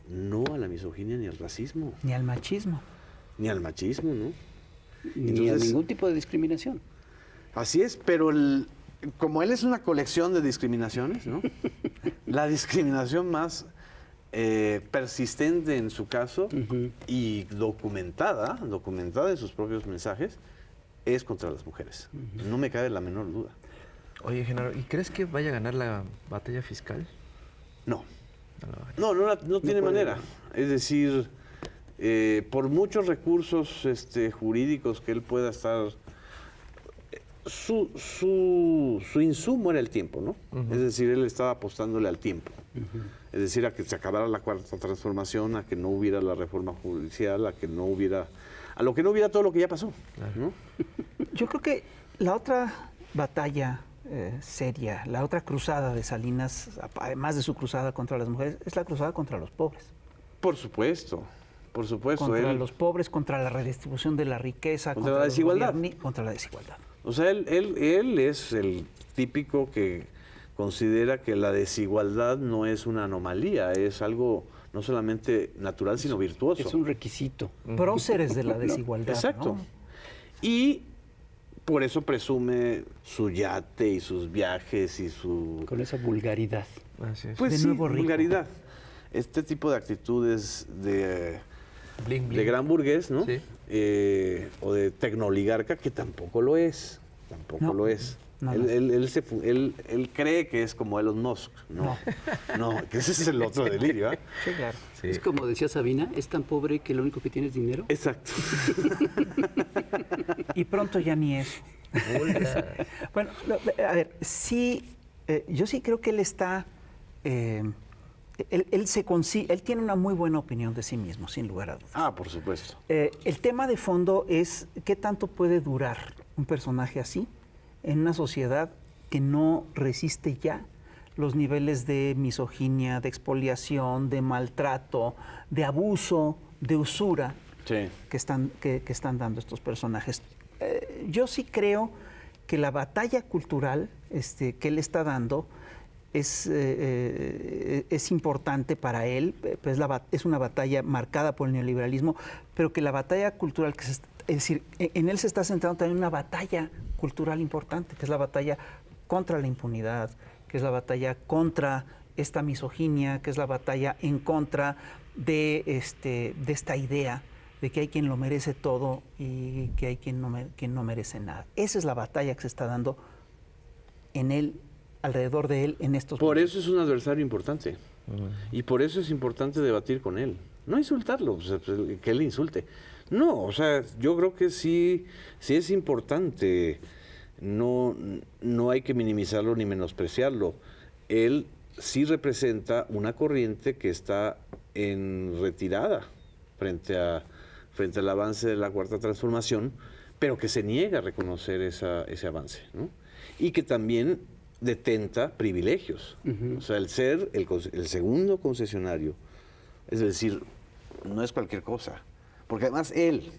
no a la misoginia ni al racismo. Ni al machismo. Ni al machismo, ¿no? Ni a ningún tipo de discriminación. Así es, pero como él es una colección de discriminaciones, ¿no? La discriminación más persistente en su caso y documentada en sus propios mensajes, es contra las mujeres. No me cabe la menor duda. Oye, Genaro, ¿y crees que vaya a ganar la batalla fiscal? No. No tiene manera. Es decir, por muchos recursos jurídicos que él pueda estar... Su insumo era el tiempo, ¿no? Es decir, él estaba apostándole al tiempo. Es decir, a que se acabara la cuarta transformación, a que no hubiera la reforma judicial, a lo que no hubiera todo lo que ya pasó, ¿no? Yo creo que la otra batalla seria, la otra cruzada de Salinas, además de su cruzada contra las mujeres, es la cruzada contra los pobres. Por supuesto. Contra los pobres, contra la redistribución de la riqueza, contra la desigualdad. Contra la desigualdad. O sea, él es el típico que considera que la desigualdad no es una anomalía, es algo no solamente natural, sino virtuoso. Es un requisito. Próceres de la desigualdad. Exacto. ¿no? Y por eso presume su yate y sus viajes y su... Con esa vulgaridad. Así es. Pues De sí, nuevo rico. vulgaridad. Este tipo de actitudes de Bling, bling. de gran burgués, ¿no? Sí. O de tecnooligarca, que tampoco lo es. No, no. Él cree que es como Elon Musk. No, que ese es el otro delirio, ¿eh? Sí, claro. Sí. Es como decía Sabina, es tan pobre que lo único que tiene es dinero. Exacto. Y pronto ya ni eso. Bueno, a ver, sí, yo sí creo que él está... Él tiene una muy buena opinión de sí mismo, sin lugar a dudas. Ah, por supuesto. El tema de fondo es qué tanto puede durar un personaje así en una sociedad que no resiste ya los niveles de misoginia, de expoliación, de maltrato, de abuso, de usura Sí. que están dando estos personajes. Yo sí creo que la batalla cultural que él está dando es importante para él, pues es una batalla marcada por el neoliberalismo, pero que la batalla cultural, es decir, en él se está centrando también una batalla cultural importante, que es la batalla contra la impunidad, que es la batalla contra esta misoginia, que es la batalla en contra de esta idea de que hay quien lo merece todo y que hay quien no merece nada. Esa es la batalla que se está dando en él, alrededor de él en estos Por momentos. eso es un adversario importante. Y por eso es importante debatir con él. No insultarlo, o sea, que él insulte. No, o sea, yo creo que sí es importante. No hay que minimizarlo ni menospreciarlo. Él sí representa una corriente que está en retirada frente al avance de la Cuarta Transformación, pero que se niega a reconocer ese avance, ¿no? Y que también detenta privilegios. O sea, el ser el segundo concesionario, es decir, no es cualquier cosa. Porque además él,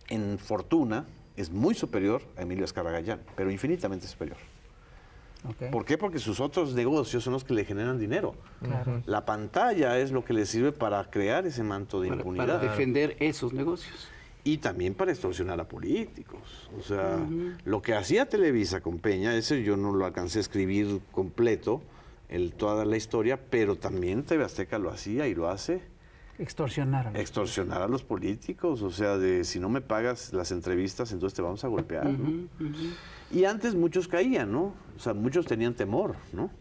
en fortuna, es muy superior a Emilio Azcárraga Gallán, pero infinitamente superior. Okay. ¿Por qué? Porque sus otros negocios son los que le generan dinero. Claro. La pantalla es lo que le sirve para crear ese manto de impunidad. Para defender esos negocios. Y también para extorsionar a políticos. O sea, lo que hacía Televisa con Peña, ese yo no lo alcancé a escribir completo, toda la historia, pero también TV Azteca lo hacía y lo hace. Extorsionar. Extorsionar a los políticos, o sea, de si no me pagas las entrevistas, entonces te vamos a golpear, ¿no? Y antes muchos caían, ¿no? O sea, muchos tenían temor, ¿no?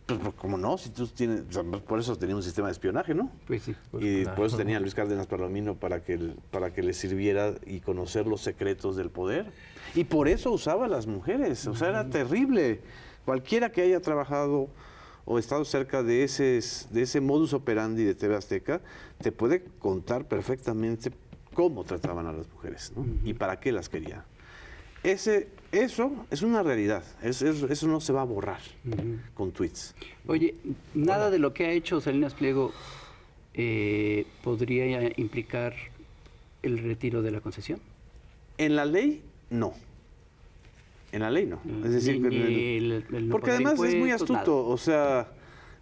Pues, ¿cómo no? Si tú tienes, o sea, por eso tenía un sistema de espionaje, ¿no? Pues sí. Y por eso tenía a Luis Cárdenas Palomino para que le sirviera y conocer los secretos del poder. Y por eso usaba a las mujeres, o sea, era terrible. Cualquiera que haya trabajado o estado cerca de ese modus operandi de TV Azteca, te puede contar perfectamente cómo trataban a las mujeres, ¿no? Y para qué las quería. Eso es una realidad, eso no se va a borrar con tweets. Oye, nada de lo que ha hecho Salinas Pliego podría implicar el retiro de la concesión. En la ley, no. En la ley no. Es decir, porque además es muy astuto. Nada. O sea,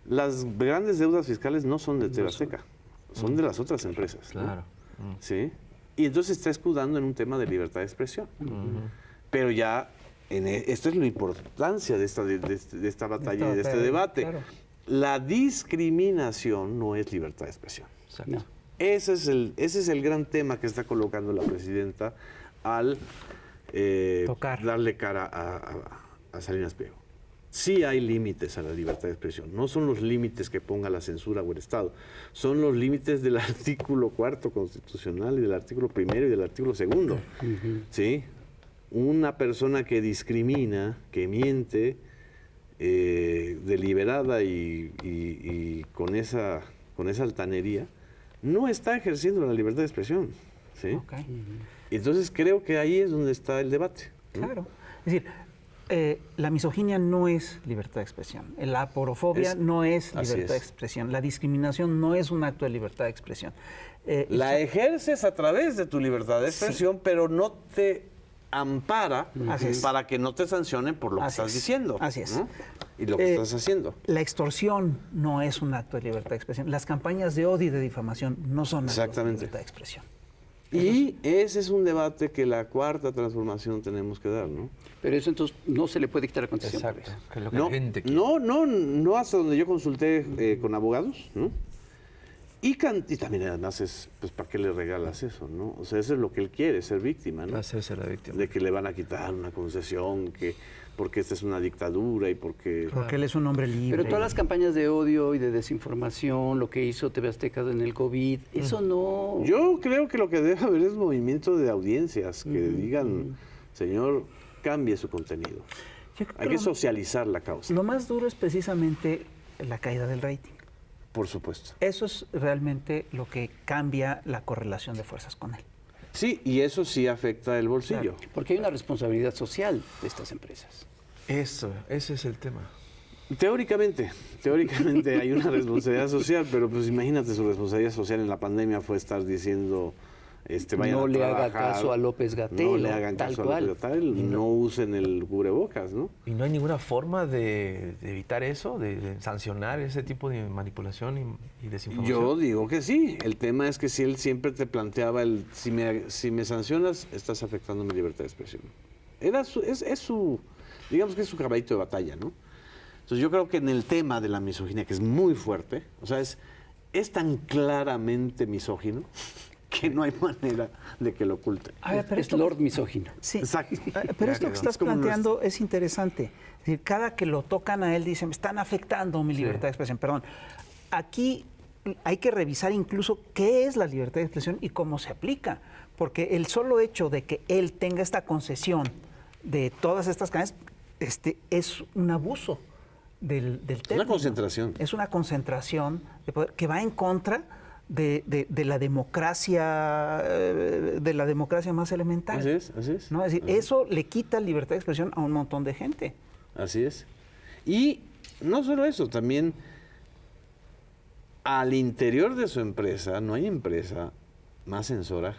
las grandes deudas fiscales no son de TV Azteca, son de las otras empresas. Claro. ¿No? ¿Sí? Y entonces está escudando en un tema de libertad de expresión. Pero ya, esto es la importancia de esta batalla y de este debate. Claro. La discriminación no es libertad de expresión. Exacto. No. Ese es el gran tema que está colocando la presidenta al darle cara a Salinas Pliego. Sí hay límites a la libertad de expresión. No son los límites que ponga la censura o el Estado. Son los límites del artículo 4 constitucional y del artículo 1 y del artículo 2. ¿Sí? Una persona que discrimina, que miente, deliberada y con esa altanería, no está ejerciendo la libertad de expresión. ¿Sí? Okay. Entonces creo que ahí es donde está el debate, ¿no? Claro. Es decir, la misoginia no es libertad de expresión. La aporofobia no es libertad de expresión. La discriminación no es un acto de libertad de expresión. La ejerces a través de tu libertad de expresión, pero no te ampara para que no te sancionen por lo que estás diciendo. Así es. ¿No? Y lo que estás haciendo. La extorsión no es un acto de libertad de expresión. Las campañas de odio y de difamación no son actos de libertad de expresión. Y ese es un debate que la Cuarta Transformación tenemos que dar, ¿no? Pero eso entonces no se le puede quitar la concesión. Exacto. Que es lo que No, la gente quiere. no hasta donde yo consulté con abogados, ¿no? Y también además es, pues, ¿para qué le regalas eso, no? O sea, eso es lo que él quiere, ser víctima, ¿no? Hacerse la víctima. De que le van a quitar una concesión, porque esta es una dictadura y porque él es un hombre libre. Pero todas las campañas de odio y de desinformación, lo que hizo TV Azteca en el COVID, eso no... Yo creo que lo que debe haber es movimiento de audiencias que digan, señor, cambie su contenido. Hay que socializar la causa. Lo más duro es precisamente la caída del rating. Por supuesto. Eso es realmente lo que cambia la correlación de fuerzas con él. Sí, y eso sí afecta el bolsillo. Porque hay una responsabilidad social de estas empresas. Ese es el tema. Teóricamente hay una responsabilidad social, pero pues imagínate, su responsabilidad social en la pandemia fue estar diciendo vayan No a le haga trabajar, caso a López Gatell. no le hagan tal caso cual. a López Gatell, no usen el cubrebocas, ¿no? ¿Y no hay ninguna forma de evitar eso, de sancionar ese tipo de manipulación y desinformación? Yo digo que sí. El tema es que si él siempre te planteaba si me sancionas, estás afectando mi libertad de expresión. Digamos que es su caballito de batalla, ¿no? Entonces yo creo que en el tema de la misoginia, que es muy fuerte, o sea, es tan claramente misógino que no hay manera de que lo oculte. A ver, pero Es esto, Lord misógino. sí, Exacto. pero esto que estás Es como planteando es interesante. Es decir, cada que lo tocan a él dicen, me están afectando mi libertad de expresión. Perdón. Aquí hay que revisar incluso qué es la libertad de expresión y cómo se aplica. Porque el solo hecho de que él tenga esta concesión de todas estas cadenas es un abuso del término. Una concentración. Es una concentración de poder que va en contra de la democracia más elemental. Así es, así es. ¿No? Es decir, eso le quita libertad de expresión a un montón de gente. Así es. Y no solo eso, también al interior de su empresa, no hay empresa más censora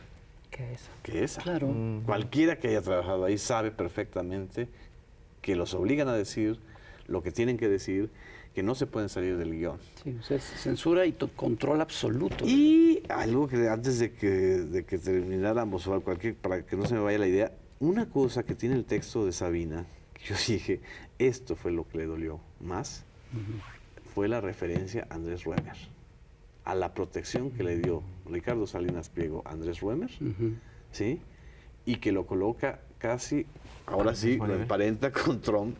¿Qué es? que esa. Claro. Cualquiera que haya trabajado ahí sabe perfectamente que los obligan a decir lo que tienen que decir, que no se pueden salir del guión. Sí, o sea, es censura y control absoluto. Y algo que antes de que termináramos, o para que no se me vaya la idea, una cosa que tiene el texto de Sabina, que yo dije, esto fue lo que le dolió más, fue la referencia a Andrés Ruemer, a la protección que le dio Ricardo Salinas Pliego a Andrés Ruemer, ¿sí? Y que lo coloca casi, ahora sí, lo emparenta con Trump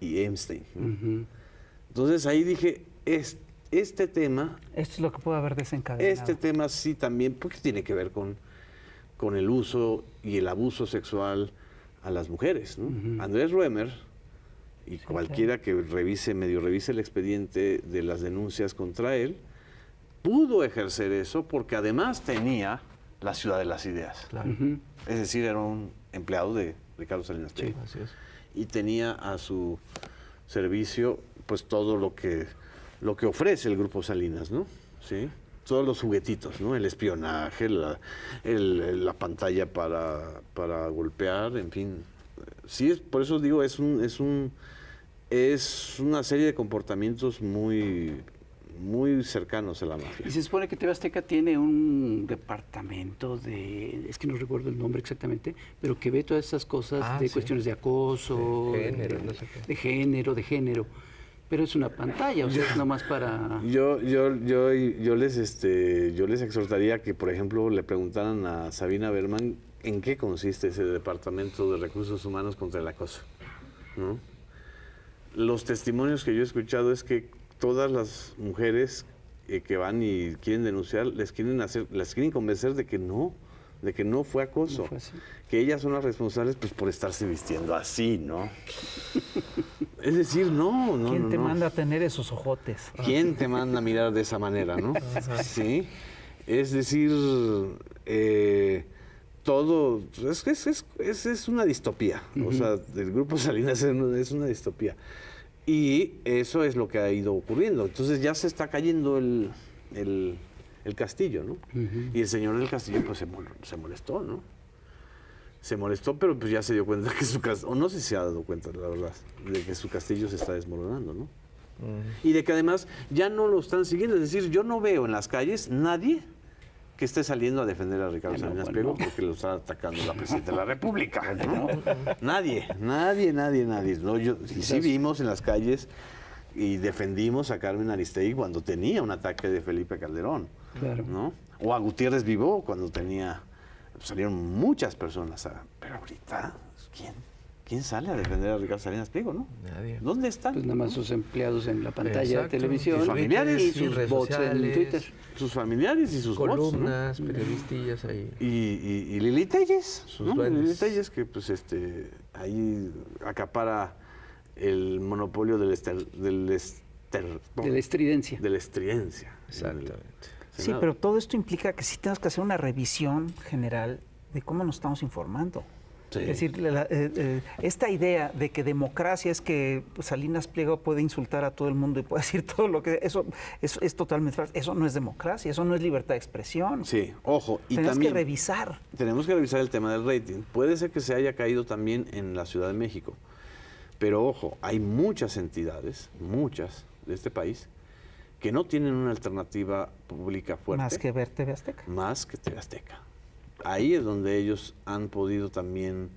y Epstein, ¿no? Entonces ahí dije, este tema, Esto es lo que puede haber desencadenado. este tema sí también, porque tiene que ver con el uso y el abuso sexual a las mujeres, ¿no? Andrés Ruemer, y cualquiera que medio revise el expediente de las denuncias contra él, pudo ejercer eso porque además tenía la Ciudad de las Ideas. Es decir, era un empleado de Ricardo Salinas Pliego. Así es. Y tenía a su servicio pues todo lo que ofrece el Grupo Salinas, ¿no? ¿Sí? Todos los juguetitos, ¿no? El espionaje, la pantalla para golpear, en fin. Sí, por eso digo, es una serie de comportamientos muy cercanos a la mafia. Y se supone que TV Azteca tiene un departamento es que no recuerdo el nombre exactamente, pero que ve todas esas cosas de cuestiones de acoso, De género, no sé qué. de género. Pero es una pantalla, o sea, es nomás para... Yo les exhortaría que, por ejemplo, le preguntaran a Sabina Berman en qué consiste ese Departamento de Recursos Humanos contra el Acoso, ¿no? Los testimonios que yo he escuchado es que todas las mujeres que van y quieren denunciar las quieren convencer de que no fue acoso, No fue así. que ellas son las responsables pues por estarse vistiendo así, ¿no? Es decir, no. ¿Quién te manda a tener esos ojotes? ¿Quién te manda a mirar de esa manera, no? Sí. Es decir, todo es una distopía. O sea, el Grupo Salinas es una distopía. Y eso es lo que ha ido ocurriendo. Entonces ya se está cayendo el castillo, ¿no? Y el señor del castillo pues se molestó, ¿no? Se molestó, pero pues ya se dio cuenta que su castillo, o no sé si se ha dado cuenta, la verdad, de que su castillo se está desmoronando, ¿no? Y de que además ya no lo están siguiendo. Es decir, yo no veo en las calles nadie que esté saliendo a defender a Ricardo Salinas Pliego porque lo está atacando la presidenta de la República, ¿no? Nadie. ¿No? Y sí vimos en las calles y defendimos a Carmen Aristegui cuando tenía un ataque de Felipe Calderón, Claro. ¿no? O a Gutiérrez Vivó cuando salieron muchas personas, pero ahorita, ¿quién sale a defender a Ricardo Salinas Pliego, no? Nadie. ¿Dónde están? Pues nada más sus empleados en la pantalla de Exacto. televisión. Sus familiares. Y Sus sus redes bots en sociales. Twitter. Sus familiares y sus bots, ¿no? Columnas, periodistillas ahí. Y Lili Telles, Sus ¿no? duendes. Lili Telles que pues ahí acapara el monopolio de la estridencia. de la estridencia. Exactamente. Sí, pero todo esto implica que sí tenemos que hacer una revisión general de cómo nos estamos informando. Sí. Es decir, esta idea de que democracia es que Salinas Pliego puede insultar a todo el mundo y puede decir todo lo que... Eso es totalmente falso. Eso no es democracia, eso no es libertad de expresión. Sí, ojo. Y Tenemos también que revisar. tenemos que revisar el tema del rating. Puede ser que se haya caído también en la Ciudad de México. Pero ojo, hay muchas entidades, de este país, que no tienen una alternativa pública fuerte. Más que ver TV Azteca. Más que TV Azteca. Ahí es donde ellos han podido también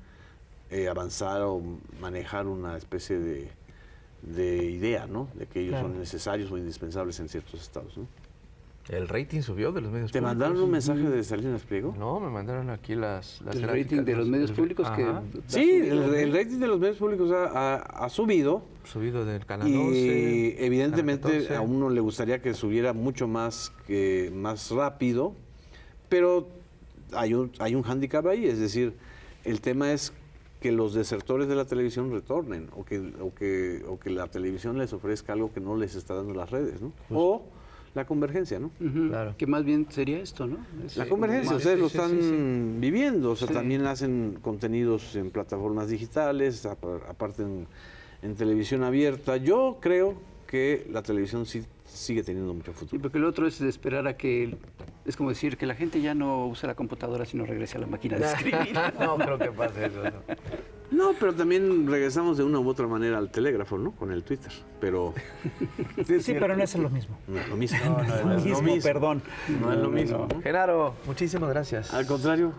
avanzar o manejar una especie idea, ¿no? De que ellos Claro. son necesarios o indispensables en ciertos estados, ¿no? El rating subió de los medios ¿Te públicos. mandaron un mensaje de Salinas Pliego? No, me mandaron aquí las El gráficas, rating de los medios públicos que... Ajá, Sí, el rating de los medios públicos ha subido. subido del Canal Y 12. evidentemente Canal 14. a uno le gustaría que subiera mucho más rápido, pero hay un hándicap ahí, es decir, el tema es que los desertores de la televisión retornen o que la televisión les ofrezca algo que no les está dando las redes, ¿no? O la convergencia, ¿no? Ujú, Claro. que más bien sería esto, ¿no? La convergencia, ustedes lo están viviendo, o sea, Sí. también hacen contenidos en plataformas digitales, aparte en televisión abierta. Yo creo que la televisión sí sigue teniendo mucho Sí, futuro. porque el otro es de esperar a que... Es como decir que la gente ya no usa la computadora sino regrese a la máquina de escribir. No creo que pase eso. No. No, pero también regresamos de una u otra manera al telégrafo, ¿no? Con el Twitter, pero Sí, pero no es lo mismo. no es lo mismo. No es lo mismo, perdón. No es lo mismo. ¿no? Genaro, muchísimas gracias. Al contrario,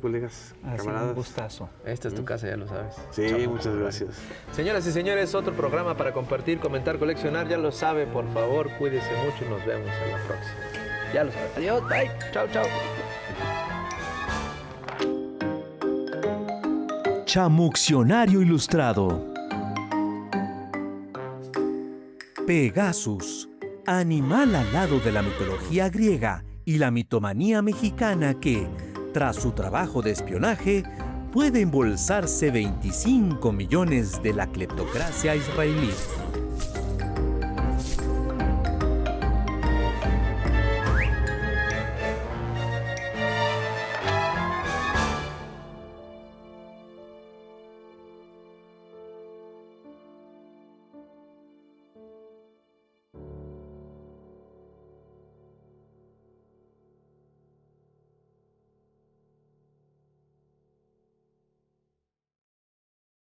colegas, Ha sido un camaradas. gustazo. Esta es tu casa, ya lo sabes. Sí, muchas gracias. Señoras y señores, otro programa para compartir, comentar, coleccionar. Ya lo sabe, por favor, cuídese mucho. Nos vemos en la próxima. Ya lo sabe. Adiós, bye. Chao, chao. Chamuccionario Ilustrado. Pegasus, animal alado de la mitología griega y la mitomanía mexicana que, tras su trabajo de espionaje, puede embolsarse 25 millones de la cleptocracia israelí.